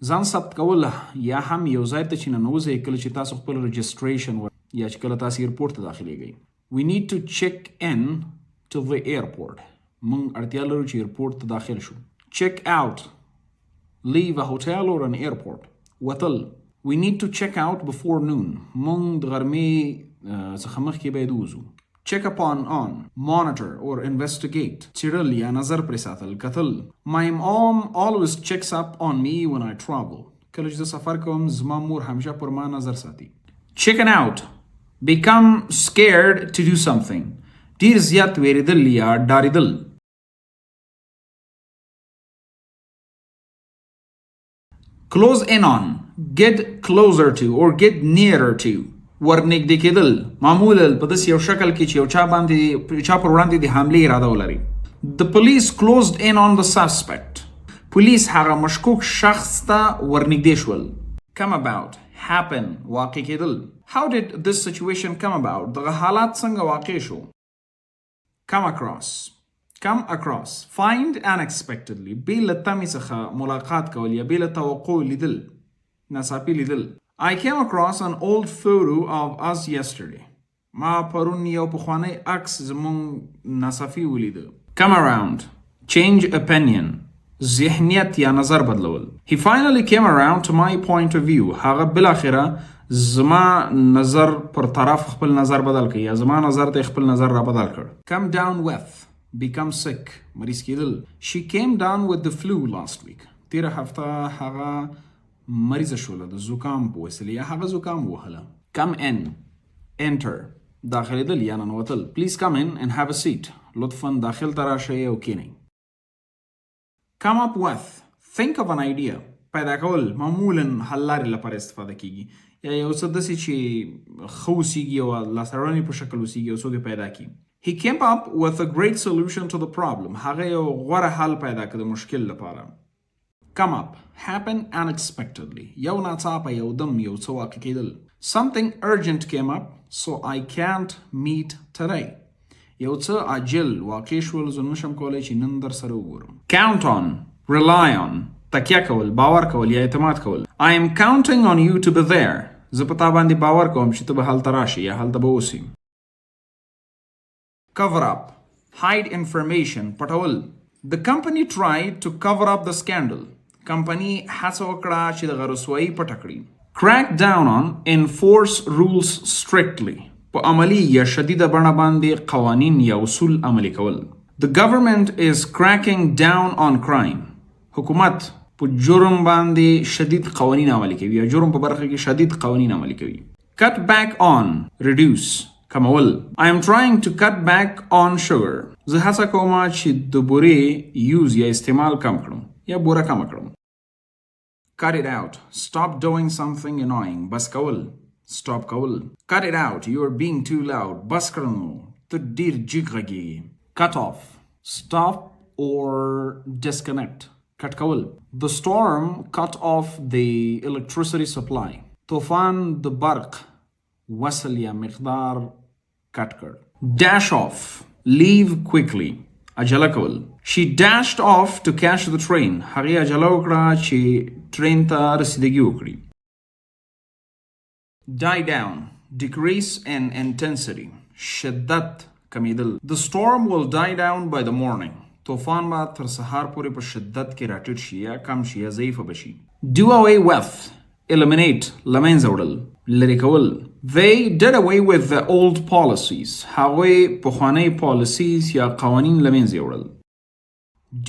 ځان ثبت کول یا هم یو ځای ته چې ننوځئ کله چې تاسو خپل رجسټریشن یا چې کله تاسو ایرپورټ ته داخلیږئ. We need to check in to the airport. موږ اړتیا لرو چې ایرپورټ ته داخل شو. Check out, leave a hotel or an airport. وتل. We need to check out before noon. موږ د غرمې څخه مخکې باید ووځو. Check upon on, monitor or investigate. څیړل یا نظر پرې ساتل، کتل. My mom always checks up on me when I travel. کله چې زه سفر کوم زما مور همیشه پر ما نظر ساتي. Chicken out, become scared to do something. ډیر زیات ویریدل یا ډاریدل. Close in on, get closer to or get nearer to. ورنږدې کېدل، معمولا په داسې یو شکل کې چې یو چا پر وړاندې د حملې اراده ولري. The police closed in on the suspect. پولیس هغه مشکوک شخص ته ورنږدې شول. Come about, happen, واقع کېدل. How did this situation come about? دغه حالات څنګه واقع شو؟ Come across, find unexpectedly. بې له تمې څخه ملاقات کول یا بې له توقع لیدل، ناڅاپي لیدل. I came across an old photo of us yesterday. ما پرون یو پخوانی عکس زمون ناڅاپي ولیده. Come around, change opinion. ذهنیت یا نظر بدلول. He finally came around to my point of view. هغه بالاخره زما نظر پر طرف خپل نظر بدل کړ یا زما نظر ته خپل نظر را بدل کړ. Come down with, become sick, مریض کېدل. She came down with the flu last week. تیره هفته هغه مریضه شوله د زکام په وسیله یا هغه زکام وهله. Come in, enter, داخلېدل یا ننوتل. Please come in and have a seat. لطفاً داخل ته راشئ او کښېنئ. Come up with, think of an idea. پیدا کول معمولاً حل لارې لپاره استفاده کیږي یا یو څه داسې چې ښه اوسیږي او لاسته راوړنې په شکل اوسیږي او څوک یې پیدا کړي. He came up with a great solution to the problem. هغه یو غوره حل پیدا کړ د مشکل لپاره. Come up, happen unexpectedly. یو ناڅاپه یو دم یو څه واقع کېدل. Something urgent came up, so I can't meet today. یو څه عاجل واقع شول زه نشم کولی چې نن در سره وګورم. Count on, rely on, تکیه کول، باور کول یا اعتماد کول. I am counting on you to be there. زه په تا باندې باور کوم چې ته به هلته راشې یا هلته به اوسې. Cover up, hide information, پټول. The company tried to cover up the scandal. کمپنی هڅه وکړه چې د رسوایي پټه کړي. Crack down on, enforce rules strictly. په عملی یا شدیده بڼه باندې قوانین یا اصول عملي کول. The government is cracking down on crime. حکومت په جرم باندې شدید قوانین عملي کوي یا جرم په برخه کې شدید قوانین عملي کوي. Cut back on, reduce, کمول. I am trying to cut back on sugar. زه هڅه کوم چې د بورې یوز یا استعمال کم کړم یا بوره کم کړم. Cut it out, stop doing something annoying. بس کول، stop کول. Cut it out, you are being too loud. بس کړنو، ته ډیر جګ غږیږي. Cut off, stop or disconnect. Cut کول. The storm cut off the electricity supply. طوفان د برق وصل یا مقدار کټ کړ. Dash off, leave quickly. عجله کول. She dashed off to catch the train. هغې عجله وکړه چې ټرین ته رسیدګي وکړي. Die down, decrease in intensity. شدت کمیدل. The storm will die down by the morning. طوفان با تر سهار پورې په شدت کې راټیټ شي یا کم شي یا ضعیفه بشي. Do away with, eliminate, لمنځه وړل، لرې کول. They did away with the old policies. هغوی پخوانۍ policies یا قوانین لمنځه وړل.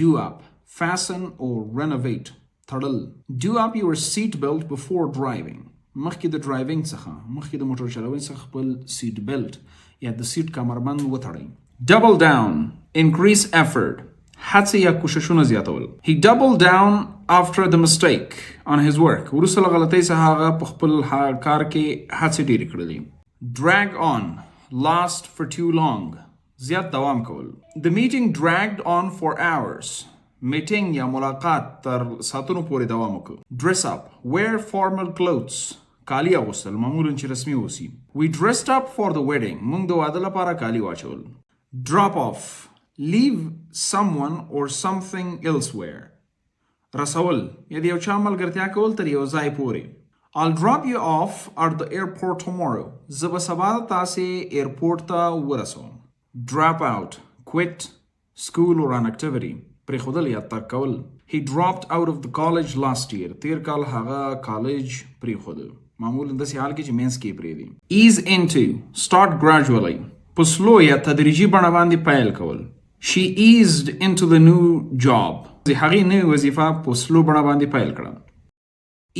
Do up, fasten or renovate, تړل. Do up your seat belt before driving. مخکې د ډرایوینګ څخه مخکې د موټر چلوونې څخه خپل سیټ بیلټ یا د سیټ کمربند وتړئ. Double down, increase effort. هڅه یا کوششونه زیاتول. He doubled down after the mistake on his work. وروسته له غلطۍ څخه هغه په خپل کار کې هڅې ډېرې کړلې. Drag on, last for too long. زیات دوام کول. The meeting dragged on for hours. میټینګ یا ملاقات تر ساعتونو پورې دوام وکړ. Dress up, wear formal clothes. کالي اغوستل معمولاً چې رسمي اوسي. We dressed up for the wedding. موږ د واده لپاره کالي واچول. Drop off, leave someone or something elsewhere. رسول یا د یو چا ملګرتیا کول تر یو ځای پورې. I'll drop you off at the airport tomorrow. زه به سبا تاسې ایرپورټ ته ورسوم. Drop out, quit school or an activity. پرېښودل یا ترک کول. He dropped out of the college last year. تیر کال هغه کالج پرېښود. معمولاً داسې حال کې چې مینس کې پرېږدي. Ease into, start gradually. په سلو یا تدریجي بڼه باندې پیل کول. She eased into the new job. هغې نوې وظیفه په سلو بڼه باندې پیل کړه.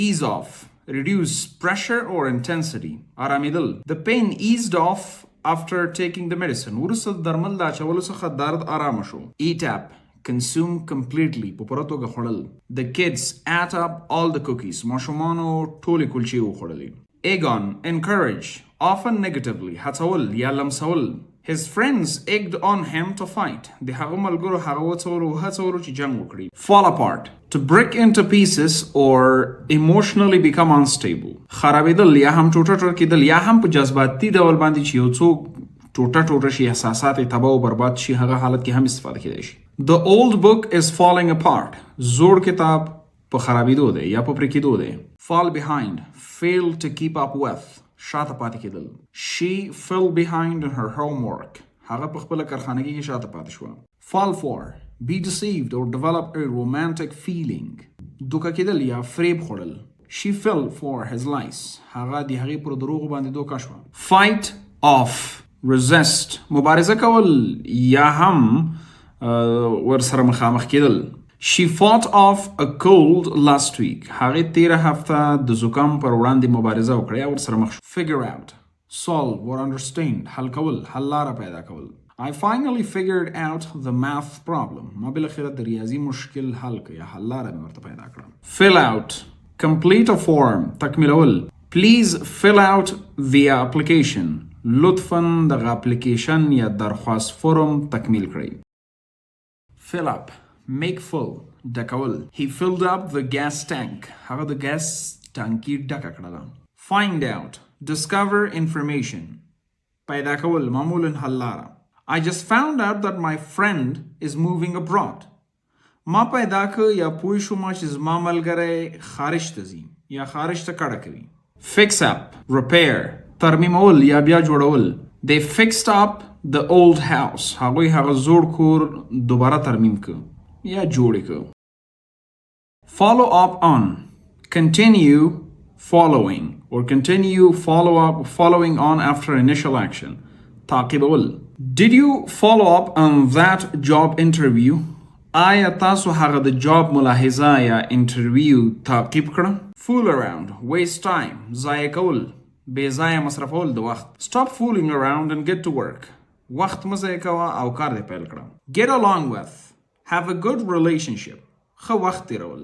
Ease off, reduce pressure or intensity. آرامېدل. The pain eased off after taking the medicine. وروسته د درمل د اچولو څخه درد آرامه شو. Eat up, consume completely. په پوره توګه خوړل. The kids ate up all the cookies. ماشومانو ټولې کلچې وخوړلې. Egg on, encourage, often negatively. هڅول یا لمسول. His friends egged on him to fight. د هغه ملګرو هغه هڅولو چې جنگ وکړي. Fall apart, to break into pieces or emotionally become unstable. خرابېدل یا هم ټوټه کېدل یا هم په جذباتي ډول باندې چې یو څوک ټوټه شي، احساسات یې تباه او برباد شي، هغه حالت کې هم استفاده کېدای شي. The old book is falling apart. زوړ کتاب په خرابېدو دی یا په پرې کېدو دی. Fall behind, fail to keep up with. شاته پاتې کېدل. She fell behind in her homework. هغه په خپله کارخانګي کې شاته پاتې شوه. Fall for, be deceived or develop a romantic feeling. دوکه کېدل یا فریب خوړل. She fell for his lies. هغه د هغې پر دروغو باندې دوکه شوه. Fight off. Resist. مبارزه کول یا هم ورسره مخامخ کېدل. She fought off a cold last week. هغې تیره هفته د زکام پر وړاندې مبارزه وکړه یا ورسره مخ شو. Figure out. Solve or understand. حل کول. حل لاره پیدا کول. I finally figured out the math problem. ما بالاخره د ریاضي مشکل حل کړ یا حل لاره مې ورته پیدا کړه. Fill out. Complete a form. تکمیلول. Please fill out the application. لطفاً دغه اپلیکیشن یا درخواست فرم تکمیل کړئ. Fill up. Make full. ډکول. He filled up the gas tank. هغه د ګاس ټانکي ډکه کړله. Find out. Discover information. پیدا کول معمولاً حل لاره. I just found out that my friend is moving abroad. ما پیدا که یا پوه شوم چې زما ملګری خارج ته ځي یا خارج ته کډه کوي. Fix up. Repair. ترمیمول یا بیا جوړول. They fixed up the old house. هغوی هغه زوړ کور دوباره ترمیم که یا جوړ که. Follow up on. Continue following or continue following on after initial action. تعقیبول. Did you follow up on that job interview? آیا تاسو هغه د جاب ملاحظه یا انټرویو تعقیب کړه؟ Fool around. Waste time. ضایع کول. بې ځایه مصرفول د وخت. Stop fooling around and get to work. وخت مه ضایع کوه او کار دې پیل کړه. Get along with. Have a good relationship. ښه وخت تیرول.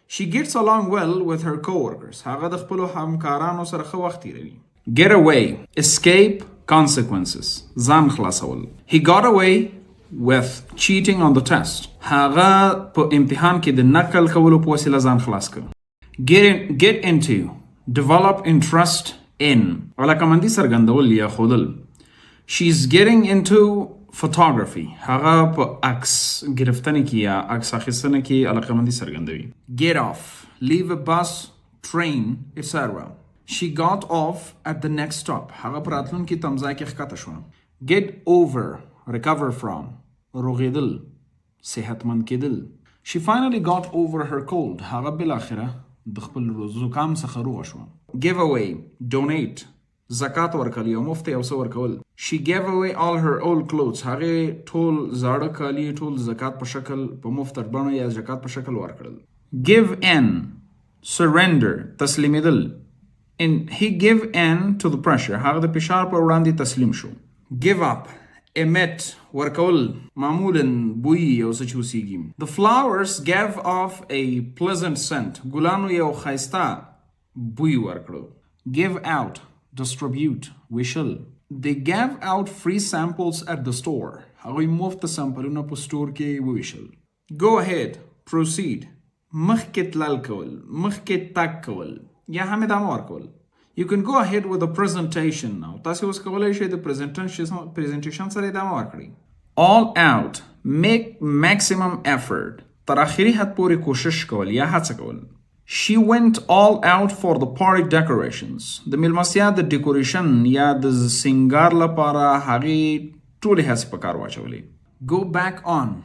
She gets along well with her coworkers. هغه د خپلو همکارانو سره ښه وخت تیروي. Get away. Escape consequences. ځان خلاصول. He got away with cheating on the test. هغه په امتحان کې د نقل کولو په وسیله ځان خلاص کړ. Get into. Develop interest in. علاقمندي څرګندول یا ښودل. She's getting into photography. هغه په عکس گرفتنې کې یا عکس اخیستنه کې علاقمندي څرګندوي. Get off. Leave a bus, train, etc. She got off at the next stop. هغه پر راتلونکي تمځای کې ښکته شوه. Get over. Recover from. روغېدل. صحتمند کېدل. She finally got over her cold. هغه بالاخره د خپل زکام څخه روغه شوه. Give away. Donate. زکات ورکول یا مفت یو څه ورکول. She gave away all her old clothes. هغې ټول زاړه کالي ټول زکات په شکل په مفت بڼه یا زکات په شکل ورکړل. Give in. Surrender. تسلیمېدل. And he gave in to the pressure. هغه د فشار پر وړاندې تسلیم شو. Give up. Emit. ورکول. معمولاً بوی یو څه چې اوسیږي. The flowers gave off a pleasant scent. ګلانو یو ښایسته بوی ورکړو. Give out. Distribute. ویشل. They gave out free samples at the store. هغوی مفت سامپلونه په سټور کې وویشل. Go ahead. Proceed. مخکې تلل کول. مخکې تګ کول. یا هم ادامه ورکول. You can go ahead with the presentation now. تاسو اوس کولای شئ د presentation سره ادامه ورکړئ. All out. Make maximum effort. تر اخري حد پورې کوشش کول یا هڅه کول. She went all out for the party decorations. د میلمستیا د ډیکوریشن یا د سینګار لپاره هغې ټولې هڅې په کار واچولې. Go back on.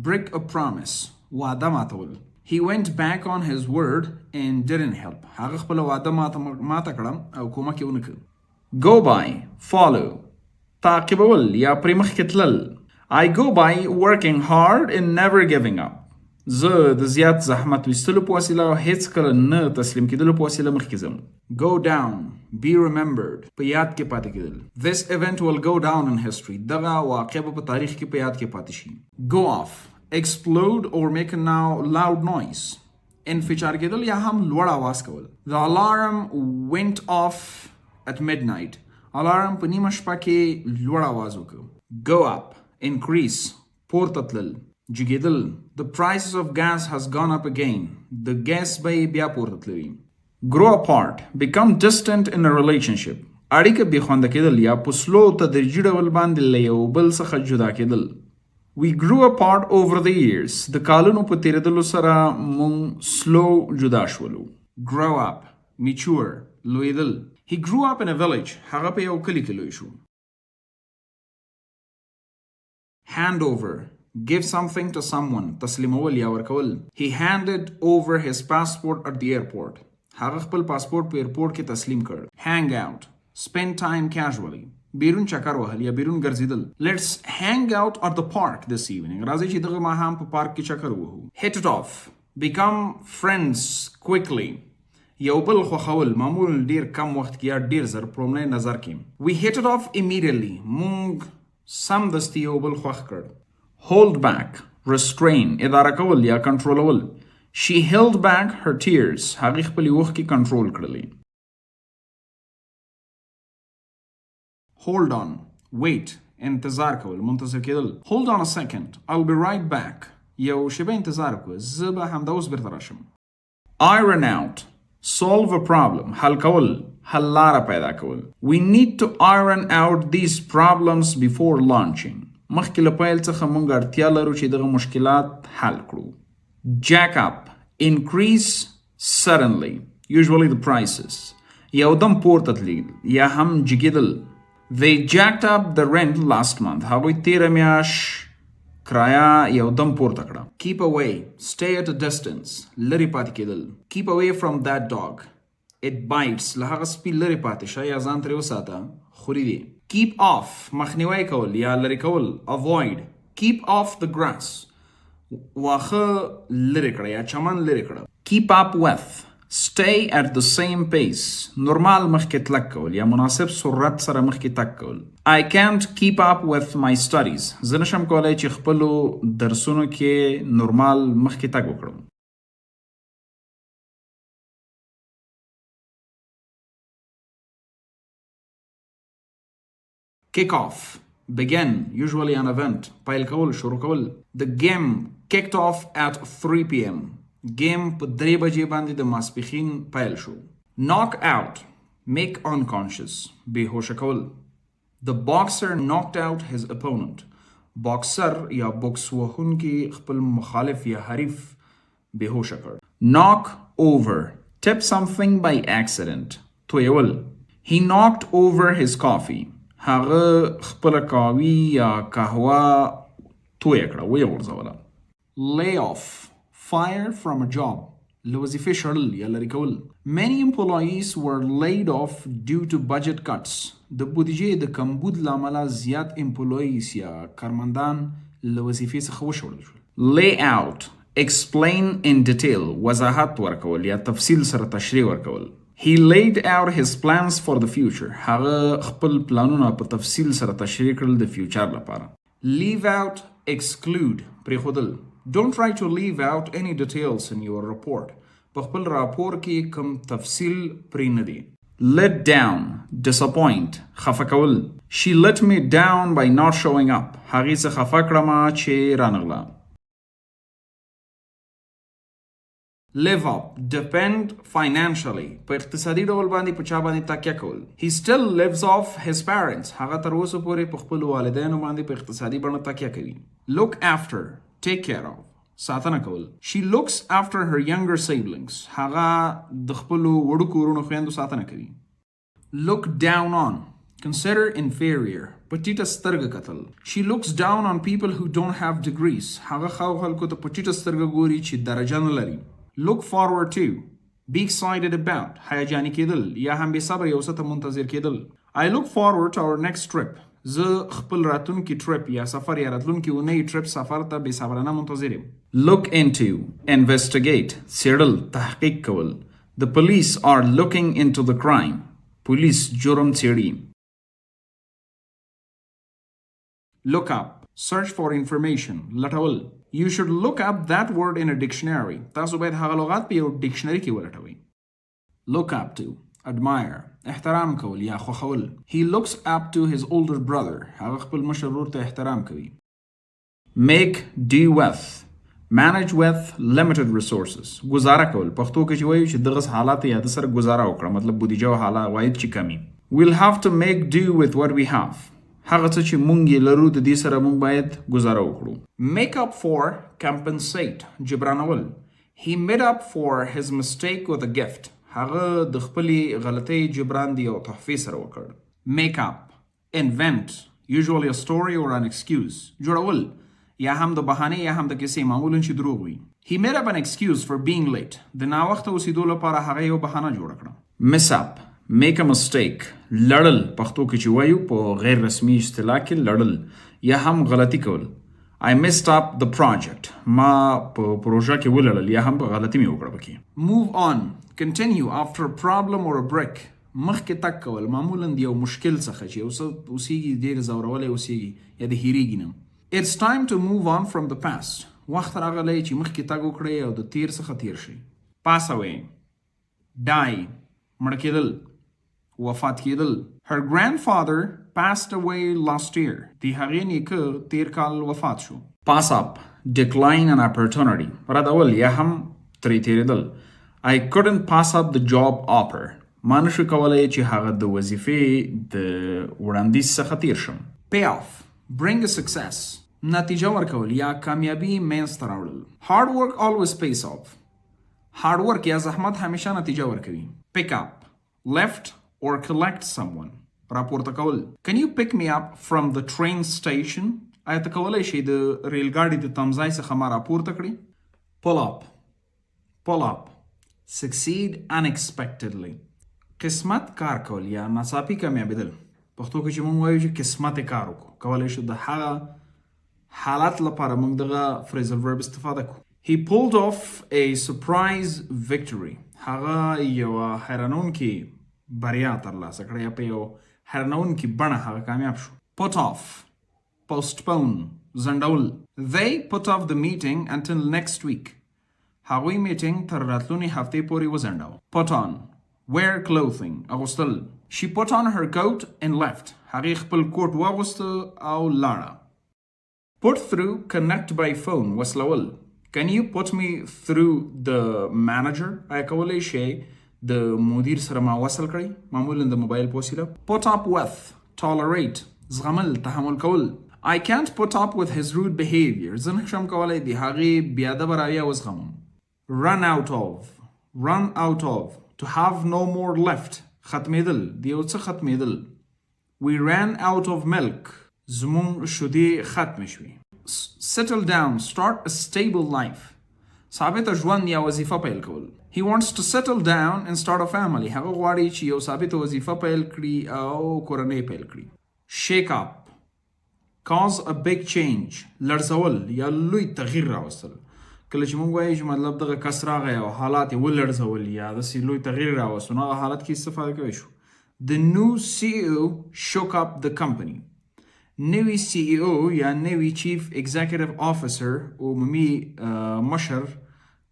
Break a promise. وعده ماتول. He went back on his word and didn't help. هغه خپل وعده ماته کړه او کومک یې ونه کړ. Go by. Follow. تعقیبول یا پرې مخکې تلل. I go by working hard and never giving up. زه د زیات زحمت ویستلو په وسیله او هیڅ کله نه تسلیم کېدلو په وسیله مخکې ځم. Go down. Be remembered. په یاد کې پاتې کېدل. This event will go down in history. دغه واقعه به په تاریخ کې په یاد کې پاتې شي. Go off. Explode or make a loud noise. انفجار کېدل یا هم لوړ آواز کول. The alarm went off at midnight. Alarm په نیمه شپه کې لوړ آواز وکړ. Go up. Increase. پورته تلل. جګېدل. The prices of gas has gone up again. The gas بیې بیا پورته تلوي. Grow apart. Become distant in a relationship. اړیکه بې خونده کېدل یا په سلو تدریجي ډول باندې له یو بل څخه جدا کېدل. We grew apart over the years. د کالونو په تیریدلو سره مونږ سلو جدا شولو. Grow up. Mature. لویدل. He grew up in a village. هغه په یو کلی کې لوی شو. Hand over. Give something to someone. تسلیمول یا ورکول. He handed over his passport at the airport. هغه خپل پاسپورت په ایرپورټ کې تسلیم کړ. hang out spend time casually بیرون چکر وهل یا بیرون ګرځیدل. let's hang out at the park this evening راځي چې دغه ماښام په پارک کې چکر وهو. hit it off become friends quickly یو بل خوښول معمول ډیر کم وخت کې یا ډیر زر په لومړي نظر کې. we hit it off immediately مونږ سمدستي یو بل خوښ کړ. hold back restrain اداره کول یا کنټرولول. she held back her tears هغې خپلې اوښکې کنټرول کړلې. hold on wait انتظار کول منتظر کېدل. hold on a second I'll be right back یو شیبه انتظار وکړه زه به همدا اوس بیرته راشم. iron out solve a problem حل کول حل لاره پیدا کول. we need to iron out these problems before launching مخکې له پیل څخه موږ اړتیا لرو چې دغه مشکلات حل کړو. jack up increase suddenly usually the prices یو دم پورته تلل یا هم جګېدل. they jacked up the rent last month هغوی تیره میاشت کرایه یو دم پورته کړه. keep away stay at a distance لرې پاتې کېدل. keep away from that dog it bites له هغه سپي لرې پاتې شه یا ځان ترې وساته خوري دی. keep off مخنیوی کول یا لرې کول. avoid keep off the grass واخه لرې کړه یا چمن لرې کړه. keep up with stay at the same pace نورمال مخکې تلک کول یا مناسب سرعت سره مخکې تک کول. I can't keep up with my studies زه نشم کولی چې خپلو درسونو کې نورمال مخکې تک وکړم. kick off begin usually an event پیل کول شروع کول. the game kicked off at 3 p.m. game په 3 بجې باندې د ماسپښین پیل شو. knock out make unconscious بېهوشه کول. the boxer knocked out his opponent boxer یا بوکس وهونکی خپل مخالف یا حریف بېهوشه کړ. knock over tip something by accident تویول. he knocked over his coffee هغه خپل کاوی یا قهوه توی کړه ویې غورځوله. lay off fire from a job له وظیفې شړل یا لرې کول. many employees were laid off due to budget cuts د بودیجې د کمبود له امله زیات امپلویز یا کارمندان له وظیفې څخه وشړل شول. lay out explain in detail وضاحت ورکول یا تفصیل سره تشریح ورکول. he laid out his plans for the future هغه خپل پلانونه په تفصیل سره تشریح کړل د فیوچر لپاره. leave out exclude پرېښودل. don't try to leave out any details in your report په خپل راپور کې کوم تفصیل پرې نه دی. let down disappoint خفه کول. she let me down by not showing up هغې څه خفه کړمه چې رانغله. live up depend financially په اقتصادي ډول باندې په چا باندې تکیه کول. he still lives off his parents هغه تر اوسه پورې په خپل والدینو باندې په اقتصادي بڼه تکیه کوي. look after take care of ساتنه کول. she looks after her younger siblings هغه د خپلو وړوکو وروڼو خویندو ساتنه کوي. look down on consider inferior په ټیټه سترګه کتل. she looks down on people who don't have degrees هغه خلکو ته په ټیټه سترګه ګوري چې درجه نه لري. look forward to be excited about هیجاني کېدل یا هم بې صبره یو څه ته منتظر کېدل. I look forward to our next trip زه خپل راتلونکي ټریپ یا سفر یا راتلونکي اونۍ ټریپ سفر ته بې صبرانه منتظر یم. look into investigate څېړل تحقیق کول. the police are looking into the crime پولیس جرم څېړي. look up search for information لټول. you should look up that word in a dictionary تاسو باید هغه لغات په یو ډکشنري کې ولټوئ. look up to admire احترام کول یا خوښول. he looks up to his older brother هغه خپل مشر ورور ته احترام کوي. make do with manage with limited resources گزاره کول. پښتو کې چې وایو چې دغه حالات یا د سره گزاره وکړه مطلب بودیجه او حالا واید چې کمی. we'll have to make do with what we have هغه څه چې مونږ یې لرو د دې سره مونږ باید گزاره وکړو. make up for compensate جبرانول. he made up for his mistake with a gift هغه د خپلې غلطۍ جبران دی او تحفې سره وکړ. make up invent usually a story or an excuse جوړول یا هم د بهانې یا هم د کیسې معمولا چې دروغ وي. He made up an excuse for being late. د ناوخته اوسېدو لپاره هغه یو بهانه جوړه کړه. Miss up, make a mistake. لړل پښتو کې چې وایو په غیر رسمي اصطلاح کې لړل یا هم غلطي کول. I messed up the project. ما په پروژه کې ولړل یا هم غلطي مې وکړه پکې. Move on. Continue after a problem or a break. مخکې تک کول معمولا د یو مشکل څخه چې یو څه اوسېږي ډېر ځورولی اوسېږي یا د هېرېږي نه. It's time to move on from the past. وخت راغلی چې مخکې تګ وکړئ او د تیر څخه تیر شئ. Pass away. Die. مړه کېدل. وفات کېدل. Her grandfather passed away last year. د هغې نیکه تیر کال وفات شو. Pass up. Decline an opportunity. ردول یا هم ترې تېرېدل. I couldn't pass up the job offer. ما نشو کولای چې هغه د وظیفې د وړاندیز څخه تیر شم. Pay off. Bring a success. نتیجه ورکول یا کامیابی منځته راوړل. Hard work always pays off. Hard work یا زحمت همیشه نتیجه ورکوي. Pick up. Lift or collect someone. راپورته کول. Can you pick me up from the train station? آیا ته کولی شئ د ریل ګاډي د تمځای څخه ما راپورته کړي؟ Pull up. Pull up. Succeed unexpectedly. قسمت کار کول یا ناڅاپي کامیابېدل. پښتو کې چې موږ وایو چې قسمت کار وکړو کولی شو د هغه حالت لپاره موږ دغه phrasal verb استفاده کړو. He pulled off a surprise victory. هغه یوه حیرانونکې بریا ترلاسه کړه یا په یو حیرانونکې بڼه هغه کامیاب شو. Put off. Postpone. ځنډول. They put off the meeting until next week. هغوی میټینګ تر راتلونې هفتې پورې وځنډاوه. Put on. Wear clothing. اغوستل. She put on her coat and left. هغې خپل کوټ واغوسته او لاړه. Put through. Connect by phone. وصلول. Can you put me through the manager? آیا کولی شئ د مدیر سره ما وصل کړئ؟ معمولا د موبایل په وسیله. Put up with. Tolerate. زغمل. تحمل کول. I can't put up with his rude behavior. زه نشم کولی د هغې بېادبه رویه وزغمم. Run out of. Run out of. To have no more left. ختمېدل. د یو څه ختمېدل. We ran out of milk. زموږ شیدې ختمې شوې. Settle down. Start a stable life. ثابته ژوند یا وظیفه پیل کول. He wants to settle down and start a family. هغه غواړي چې یو ثابته وظیفه پیل کړي او کورنۍ پیل کړي. Shake up. Cause a big change. لړزول یا لوی تغییر راوستل. کله چې موږ وایو چې مطلب دغه کس راغی او حالات یې ولړزول یا داسې لوی تغییر راوست نو هغه حالت کې استفاده کولی شو. The new CEO shook up the company. نوی CEO یا نوی Chief Executive Officer عمومي مشر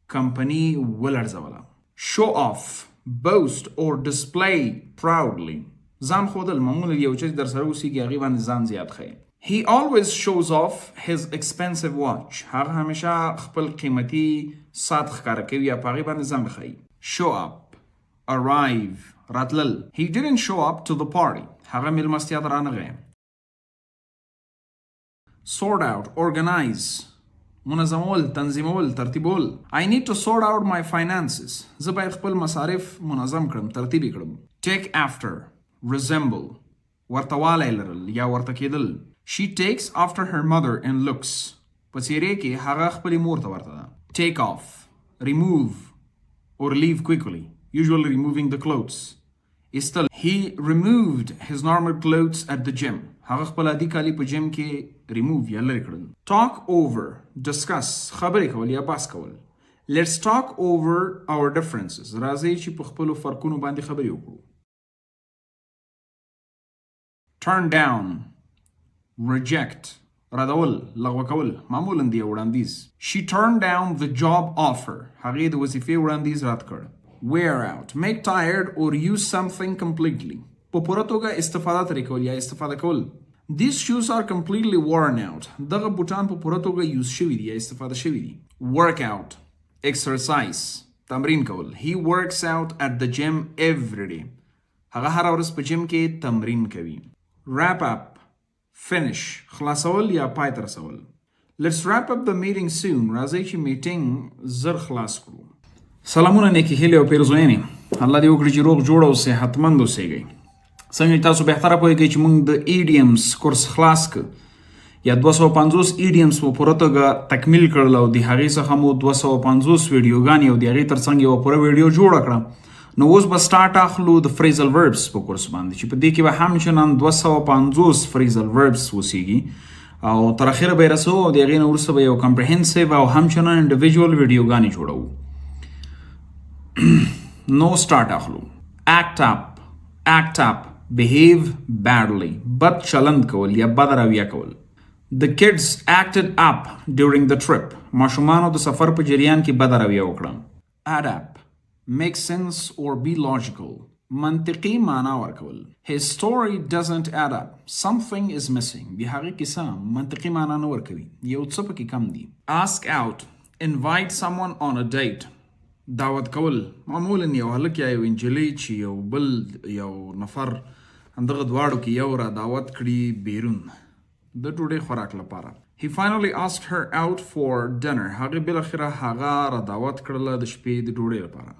کمپنی ولړزوله. Show off. Boast or display proudly. ځان ښودل معمولا یو چې در سره اوسېږي هغې باندې ځان زیات ښیي. He always shows off his expensive watch. هغه همیشه خپل قیمتي ساعت ښکاره کوي یا په هغې باندې ځان ښیي. Show up. Arrive. راتلل. He didn't show up to the party. هغه مېلمستیا ته رانغی. Sort out. Organize. منظمول. تنظیمول. ترتیبول. I need to sort out my finances. زه باید خپل مصارف منظم کړم. ترتیبي کړم. Take after. Resemble. ورتوالی لرل یا ورته کېدل. She takes after her mother and looks. په څېرې کې هغه خپلې مور ته ورته ده. Take off. Remove. Or leave quickly. Usually removing the clothes. Still, he removed his normal clothes at the gym. هغه خپل عادي کالي په جیم کې remove یا لرې کړل. Talk over. Discuss. خبرې کول یا بحث کول. Let's talk over our differences. راځئ چې په خپلو فرقونو باندې خبرې وکړو. Turn down. Reject. ردول. لغوه کول. معمولا د یو وړاندیز. She turned down the job offer. هغې د وظیفې وړاندیز رد کړ. Wear out. Make tired or use something completely. په پوره توګه استفاده ترې کول یا استفاده کول. These shoes are completely worn out. دغه بوټان په پوره توګه یوز شوي دي یا استفاده شوي دي. Work out. Exercise. تمرین کول. He works out at the gym every day. هغه هره ورځ په جیم کې تمرین کوي. Wrap up. Finish. خلاصول یا پای ته رسول. Let's wrap up the meeting soon. راځئ چې میټینګ زر خلاص کړو. سلامونه نیکې هیلې او پیرزوینې. الله دې وکړي چې روغ جوړ او صحتمند اوسئ. څنګه تاسو بهتره پوهیږئ چې موږ د ایډیمز کورس خلاص کړ یا 250 ایډیمز مو پوره توګه تکمیل کړل او د هغې څخه مو 250 ویډیوګانې او د هغې ترڅنګ یوه پوره ویډیو جوړه کړه. نو اوس به سټارټ اخلو د فریزل وربس په کورس باندې چې په دې کې به همچنان 250 فریزل وربس وسیږي او تر اخره به یې رسو او د هغې نه وروسته به یو کمپریهنسیو او همچنان انډیویژوال ویډیوګانې جوړوو. نو سټارټ اخلو. act up behave badly بد چلند کول یا بد رویه کول. The kids acted up during the trip. ماشومانو د سفر په جریان کې بد رویه وکړه. Add up make sense or be logical. منطقي معنا ورکول. His story doesn't add up. Something is missing. د هغې کیسه منطقي معنا نه ورکوي. یو څه پکې کم دي. Ask out invite someone on a date. دعوت کول معمولا یو هلک یا یو انجلۍ چې یو بل یو نفر همدغه دواړو کې یو را دعوت کړي بیرون د ډوډۍ خوراک لپاره. He finally asked her out for dinner. هغې بالاخره هغه را دعوت کړله د شپې د ډوډۍ لپاره.